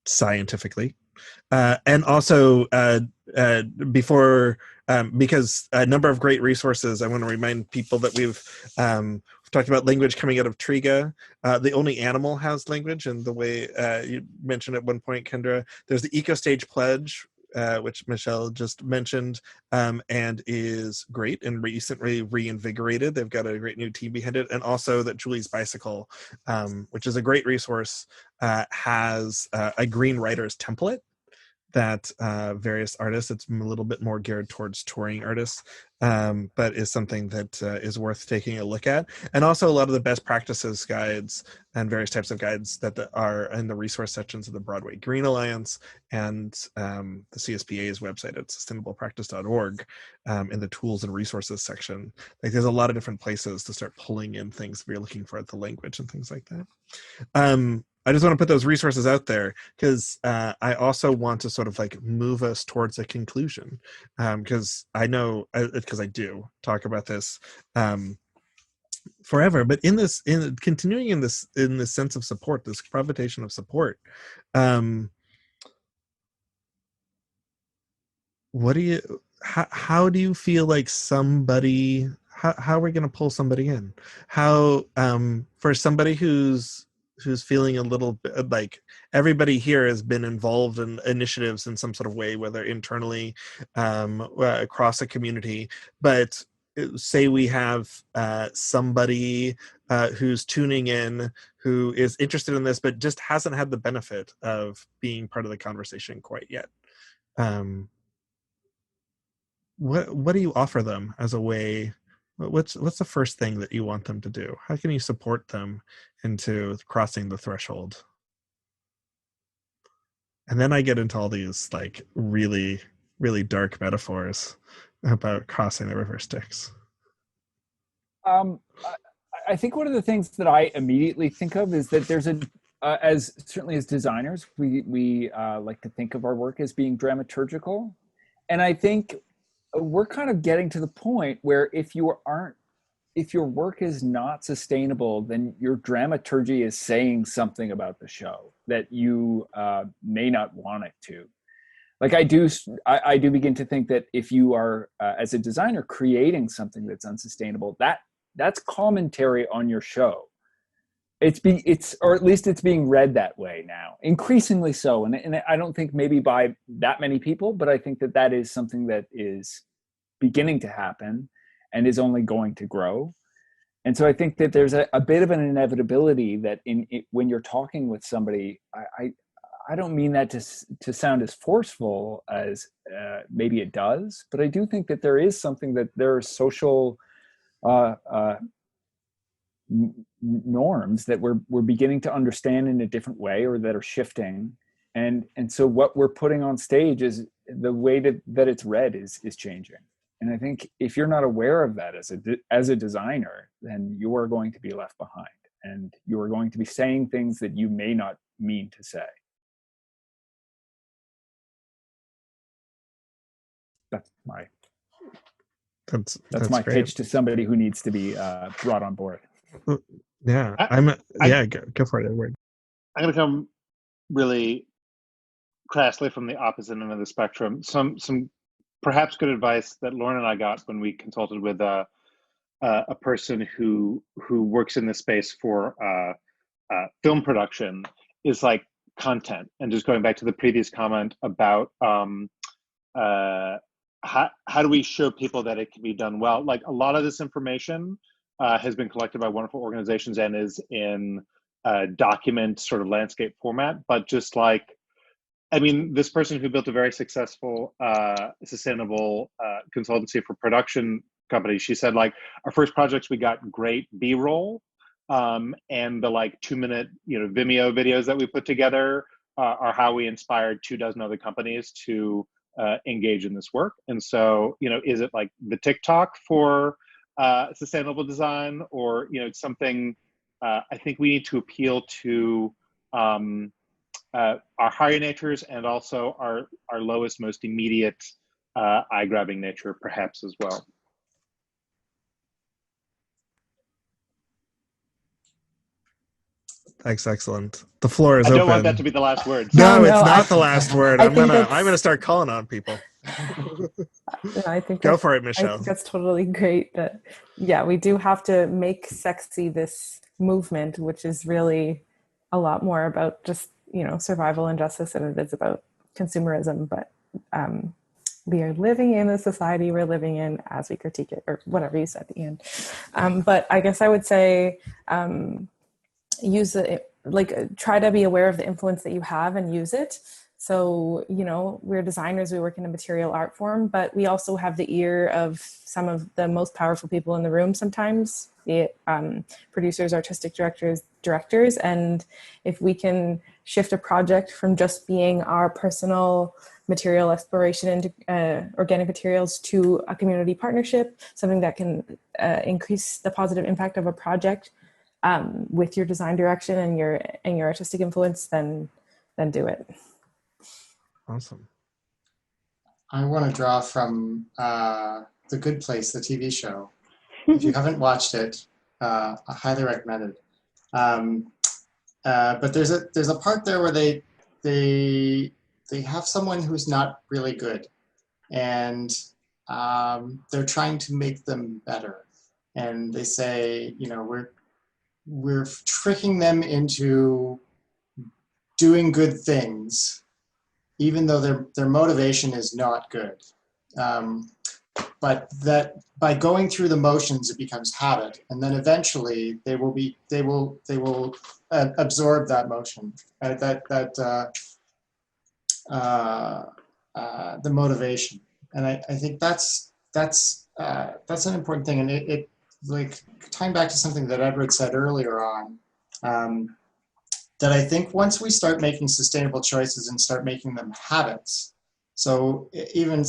scientifically. And also before, because a number of great resources, I want to remind people that we've talked about language coming out of Triga. The only animal has language, and the way you mentioned at one point, Kendra, there's the EcoStage Pledge, which Michelle just mentioned, and is great and recently reinvigorated. They've got a great new team behind it. And also that Julie's Bicycle, which is a great resource, has a green writer's template that various artists, it's a little bit more geared towards touring artists, but is something that is worth taking a look at. And also a lot of the best practices guides and various types of guides that are in the resource sections of the Broadway Green Alliance and the CSPA's website at sustainablepractice.org, in the tools and resources section. Like there's a lot of different places to start pulling in things if you're looking for the language and things like that. I just want to put those resources out there because I also want to sort of like move us towards a conclusion, because I know, because I do talk about this forever, but in continuing in this sense of support, this provitation of support, how do you feel like somebody, how are we going to pull somebody in? How, for somebody who's feeling a little bit like everybody here has been involved in initiatives in some sort of way, whether internally, across a community, but say we have somebody who's tuning in who is interested in this, but just hasn't had the benefit of being part of the conversation quite yet. What do you offer them as a way? What's the first thing that you want them to do? How can you support them into crossing the threshold? And then I get into all these like really, really dark metaphors about crossing the river Styx. I think one of the things that I immediately think of is that there's as certainly as designers, we like to think of our work as being dramaturgical. And I think we're kind of getting to the point where if your work is not sustainable, then your dramaturgy is saying something about the show that you may not want it to. Like I do begin to think that if you are, as a designer, creating something that's unsustainable, that's commentary on your show. Or at least it's being read that way now, increasingly so. And I don't think maybe by that many people, but I think that is something that is beginning to happen and is only going to grow. And so I think that there's a bit of an inevitability that when you're talking with somebody, I don't mean that to sound as forceful as maybe it does, but I do think that there is something that there are social norms that we're beginning to understand in a different way, or that are shifting, and so what we're putting on stage is the way that it's read is changing. And I think if you're not aware of that as a designer, then you are going to be left behind, and you are going to be saying things that you may not mean to say. That's my great pitch to somebody who needs to be brought on board. Yeah, go for it, Edward. I'm going to come really crassly from the opposite end of the spectrum. Some perhaps good advice that Lauren and I got when we consulted with a person who works in this space for film production is like content. And just going back to the previous comment about how do we show people that it can be done well? Like a lot of this information has been collected by wonderful organizations and is in document sort of landscape format, but just like, I mean, this person who built a very successful sustainable consultancy for production companies, she said, like, our first projects, we got great B-roll, and the like 2-minute, Vimeo videos that we put together are how we inspired 24 other companies to engage in this work. And so, is it like the TikTok for sustainable design, or it's something? I think we need to appeal to our higher natures and also our lowest, most immediate eye-grabbing nature, perhaps as well. Thanks, excellent. The floor is I open. don't want that to be the last word. No, No, it's not the last word. I'm gonna start calling on people. I think Go for it, I Michelle. think that's totally great. That yeah, we do have to make sexy this movement, which is really a lot more about just survival and justice than it is about consumerism. But we are living in the society we're living in as we critique it, or whatever you said at the end. But I guess I would say use it, like try to be aware of the influence that you have and use it. So, we're designers, we work in a material art form, but we also have the ear of some of the most powerful people in the room sometimes, be it producers, artistic directors. And if we can shift a project from just being our personal material exploration into organic materials to a community partnership, something that can increase the positive impact of a project with your design direction and your artistic influence, then do it. Awesome. I want to draw from The Good Place, the TV show. If you haven't watched it, I highly recommend it. But there's a part there where they have someone who's not really good, and they're trying to make them better. And they say, we're tricking them into doing good things, even though their motivation is not good. But that by going through the motions, it becomes habit, and then eventually they will absorb that motion, the motivation. And I think that's an important thing, and it like tying back to something that Edward said earlier on. That I think once we start making sustainable choices and start making them habits, so even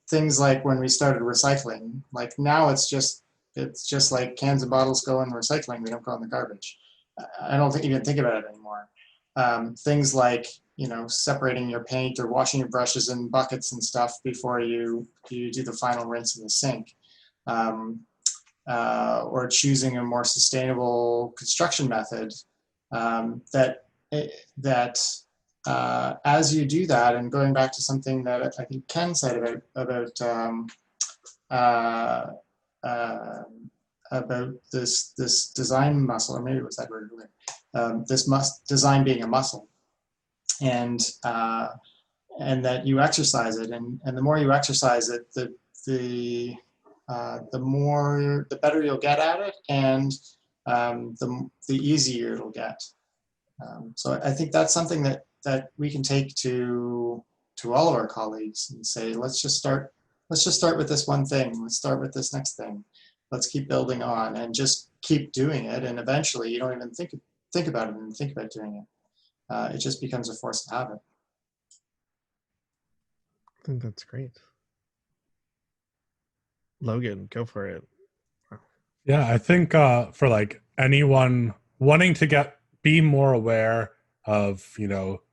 things like when we started recycling, like now it's just like cans and bottles go in recycling, they don't go in the garbage. I don't even think about it anymore. Things like, separating your paint or washing your brushes in buckets and stuff before you do the final rinse in the sink. Or choosing a more sustainable construction method, that as you do that, and going back to something that I think Ken said about this design muscle, or maybe it was Edward earlier, design being a muscle, and that you exercise it, and the more you exercise it, the better you'll get at it, and the easier it'll get. So I think that's something that we can take to all of our colleagues and say, let's just start with this one thing. Let's start with this next thing. Let's keep building on and just keep doing it. And eventually you don't even think about it and think about doing it. It just becomes a force of habit. I think that's great. Logan, go for it. Yeah, I think for like anyone wanting to be more aware of,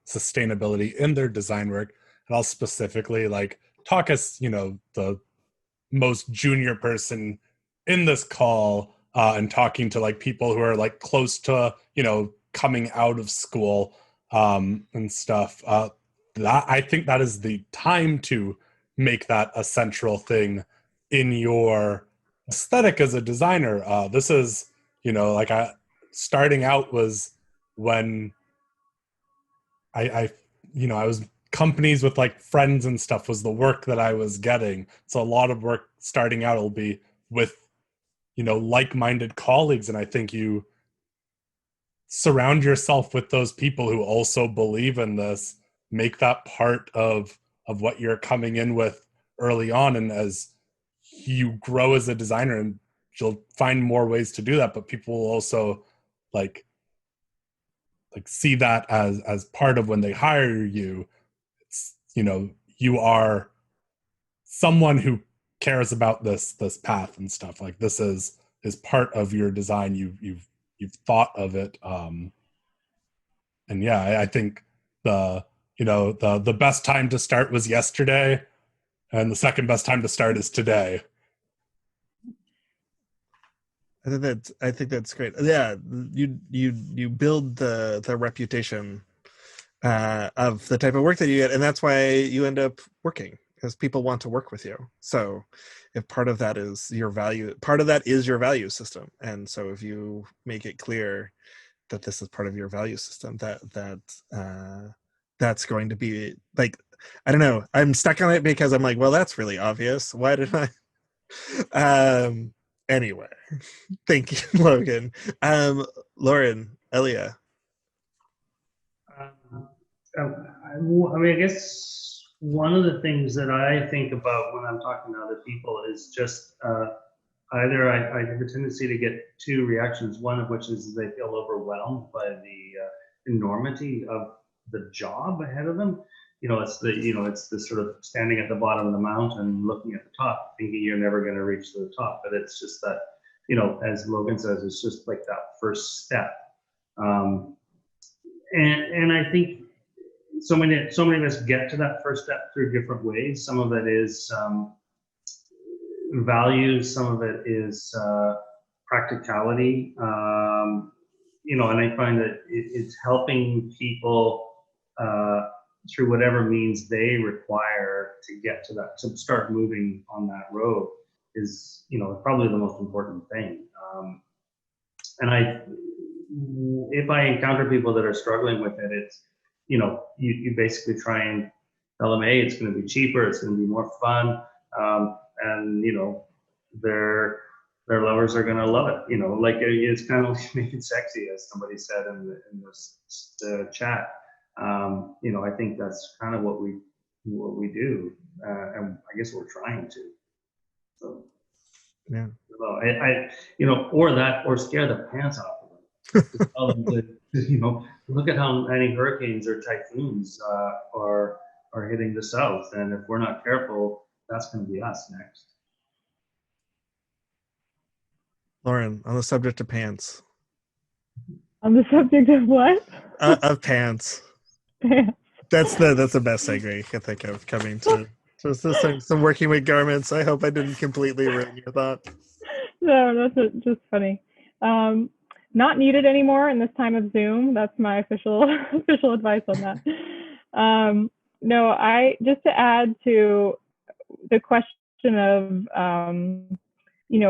sustainability in their design work, and I'll specifically talk as, the most junior person in this call, and talking to people who are close to, coming out of school and stuff. That I think that is the time to make that a central thing in your aesthetic as a designer. This is, starting out was when I was companies with friends and stuff was the work that I was getting. So a lot of work starting out will be with, like-minded colleagues. And I think you surround yourself with those people who also believe in this, make that part of what you're coming in with early on. And as you grow as a designer, and you'll find more ways to do that, but people will also see that as part of when they hire you. It's, you are someone who cares about this path and stuff. This is part of your design. You've thought of it. And yeah, I think the best time to start was yesterday, and the second best time to start is today. I think that's great. Yeah, you build the reputation of the type of work that you get, and that's why you end up working, because people want to work with you. So if part of that is your value, part of that is your value system, and so if you make it clear that this is part of your value system, that's going to be like, I don't know, I'm stuck on it because I'm like, well, that's really obvious. Why did I? Anyway, thank you, Logan. Lauren, Elia. I mean, I guess one of the things that I think about when I'm talking to other people is just either I have a tendency to get two reactions, one of which is they feel overwhelmed by the enormity of the job ahead of them. It's the sort of standing at the bottom of the mountain, looking at the top, thinking you're never going to reach the top. But it's just that, as Logan says, it's just like that first step. And I think so many of us get to that first step through different ways. Some of it is values, some of it is practicality. And I find that it's helping people through whatever means they require to get to that, to start moving on that road is, probably the most important thing. And if I encounter people that are struggling with it, it's, you basically try and tell them, hey, it's going to be cheaper, it's going to be more fun, and their lovers are going to love it. Like it's kind of make it sexy, as somebody said in this chat. I think that's kind of what we do, and I guess we're trying to. So yeah, or scare the pants off of them. Just tell them to, look at how many hurricanes or typhoons are hitting the south, and if we're not careful, that's going to be us next. Lauren, on the subject of pants. On the subject of what? Of pants. Pants. That's the best segue I can think of coming to some working with garments. I hope I didn't completely ruin your thought. No, that's just funny. Not needed anymore in this time of Zoom. That's my official advice on that. No, I just to add to the question of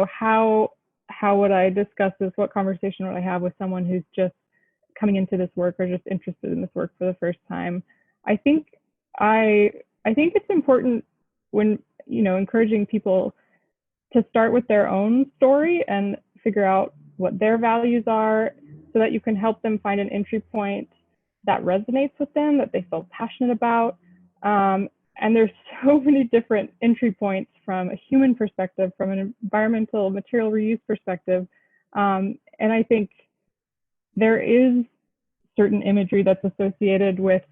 how would I discuss this? What conversation would I have with someone who's just coming into this work or just interested in this work for the first time? I think it's important when encouraging people to start with their own story and figure out what their values are, so that you can help them find an entry point that resonates with them, that they feel passionate about. And there's so many different entry points from a human perspective, from an environmental material reuse perspective. And I think there is certain imagery that's associated with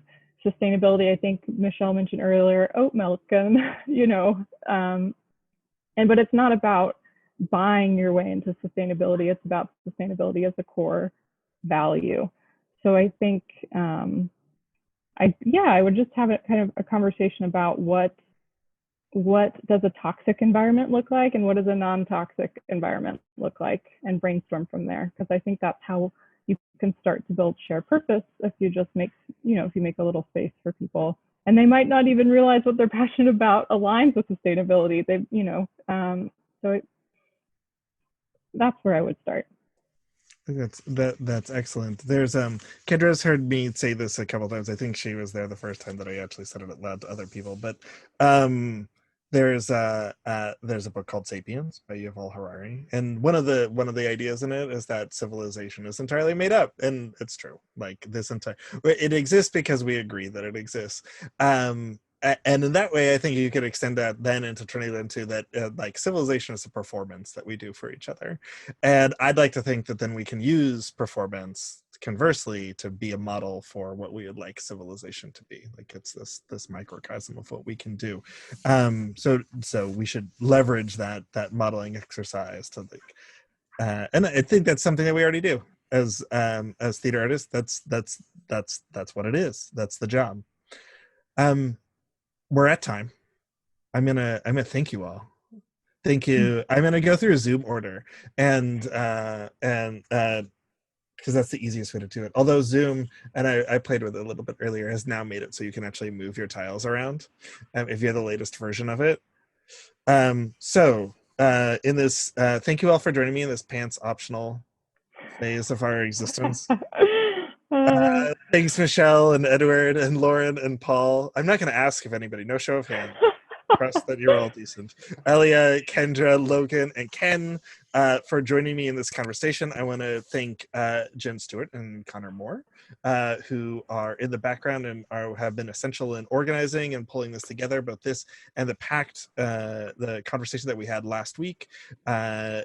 sustainability. I think Michelle mentioned earlier oat milk, and but it's not about buying your way into sustainability. It's about sustainability as a core value. So I think I would just have a conversation about what does a toxic environment look like and what does a non-toxic environment look like, and brainstorm from there, because I think that's how you can start to build shared purpose. If you just make a little space for people, and they might not even realize what they're passionate about aligns with sustainability. That's where I would start. That's excellent. There's Kendra's heard me say this a couple times. I think she was there the first time that I actually said it out loud to other people. But there's a book called *Sapiens* by Yuval Harari, and one of the ideas in it is that civilization is entirely made up, and it's true. Like it exists because we agree that it exists. And in that way, I think you could extend that then into turning it into that like civilization is a performance that we do for each other. And I'd like to think that then we can use performance conversely to be a model for what we would like civilization to be. Like it's this microcosm of what we can do. So we should leverage that modeling exercise to and I think that's something that we already do as theater artists. That's what it is. That's the job. We're at time. I'm gonna thank you all Thank you. I'm going to go through a Zoom order and because that's the easiest way to do it. Although Zoom, and I played with it a little bit earlier, has now made it so you can actually move your tiles around if you have the latest version of it. In this, thank you all for joining me in this pants optional phase of our existence. Thanks, Michelle and Edward and Lauren and Paul. I'm not going to ask if anybody, no show of hands. Trust that you're all decent. Elia, Kendra, Logan, and Ken for joining me in this conversation. I want to thank Jen Stewart and Connor Moore, who are in the background and have been essential in organizing and pulling this together, both this and the conversation that we had last week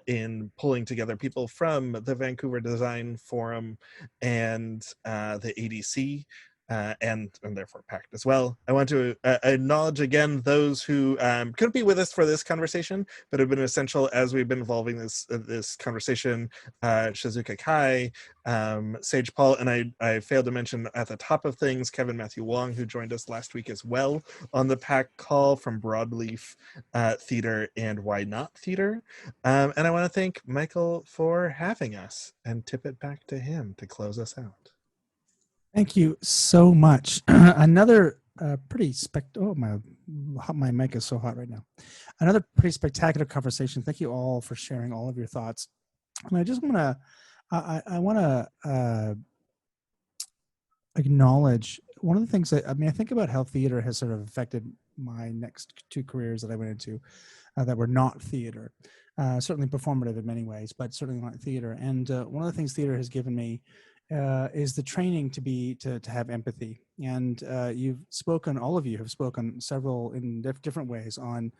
in pulling together people from the Vancouver Design Forum and the ADC. And therefore PACT as well. I want to acknowledge again those who couldn't be with us for this conversation, but have been essential as we've been evolving this conversation. Shizuka Kai, Sage Paul, and I failed to mention at the top of things, Kevin Matthew Wong, who joined us last week as well on the PACT call from Broadleaf Theater and Why Not Theater. And I want to thank Michael for having us and tip it back to him to close us out. Thank you so much. Another pretty my mic is so hot right now. Another pretty spectacular conversation. Thank you all for sharing all of your thoughts. And I just want to, I want to acknowledge one of the things that, I think about how theater has sort of affected my next two careers that I went into that were not theater. Certainly performative in many ways, but certainly not theater. And one of the things theater has given me is the training to have empathy. And all of you have spoken several in different ways on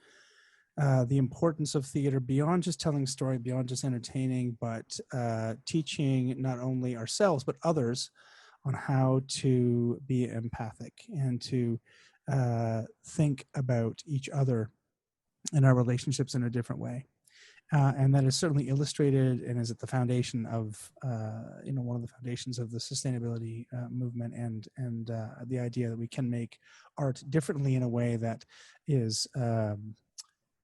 the importance of theater beyond just telling story, beyond just entertaining, but teaching not only ourselves, but others on how to be empathic and to think about each other and our relationships in a different way. And that is certainly illustrated and is at the foundation of, one of the foundations of the sustainability movement and the idea that we can make art differently in a way that is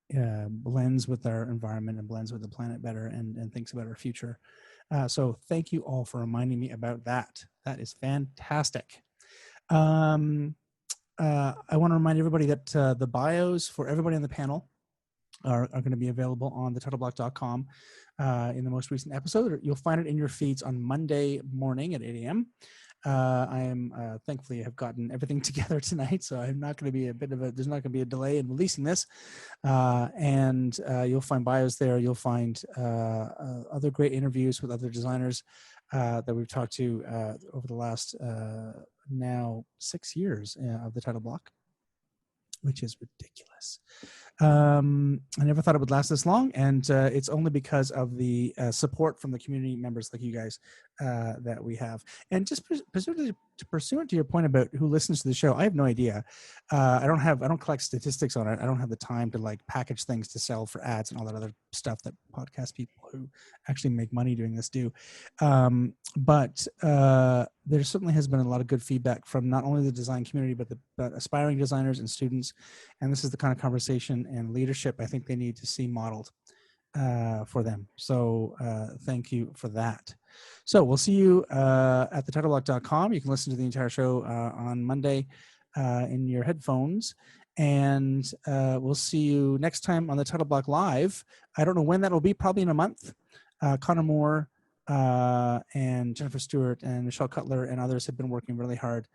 blends with our environment and blends with the planet better and thinks about our future. So thank you all for reminding me about that. That is fantastic. I want to remind everybody that the bios for everybody on the panel are going to be available on thetitleBlock.com in the most recent episode. You'll find it in your feeds on Monday morning at 8 a.m. I am thankfully have gotten everything together tonight, so I'm not going to be there's not going to be a delay in releasing this. And you'll find bios there. You'll find other great interviews with other designers that we've talked to over the last now 6 years of the Title Block, which is ridiculous. I never thought it would last this long, and it's only because of the support from the community members like you guys that we have. And just pursuant to your point about who listens to the show, I have no idea. I don't collect statistics on it. I don't have the time to package things to sell for ads and all that other stuff that podcast people who actually make money doing this do. But there certainly has been a lot of good feedback from not only the design community, but aspiring designers and students. And this is the kind of conversation and leadership I think they need to see modeled for them. So thank you for that. So we'll see you at thetitleBlock.com. You can listen to the entire show on Monday in your headphones. And we'll see you next time on the Title Block Live. I don't know when that will be, probably in a month. Connor Moore and Jennifer Stewart and Michelle Cutler and others have been working really hard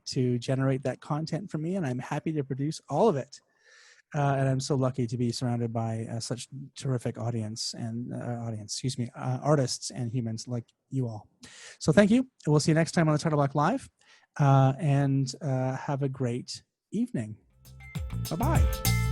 to generate that content for me, and I'm happy to produce all of it. And I'm so lucky to be surrounded by such terrific artists and humans like you all. So thank you. We'll see you next time on the Title Block Live, and have a great evening. Bye-bye.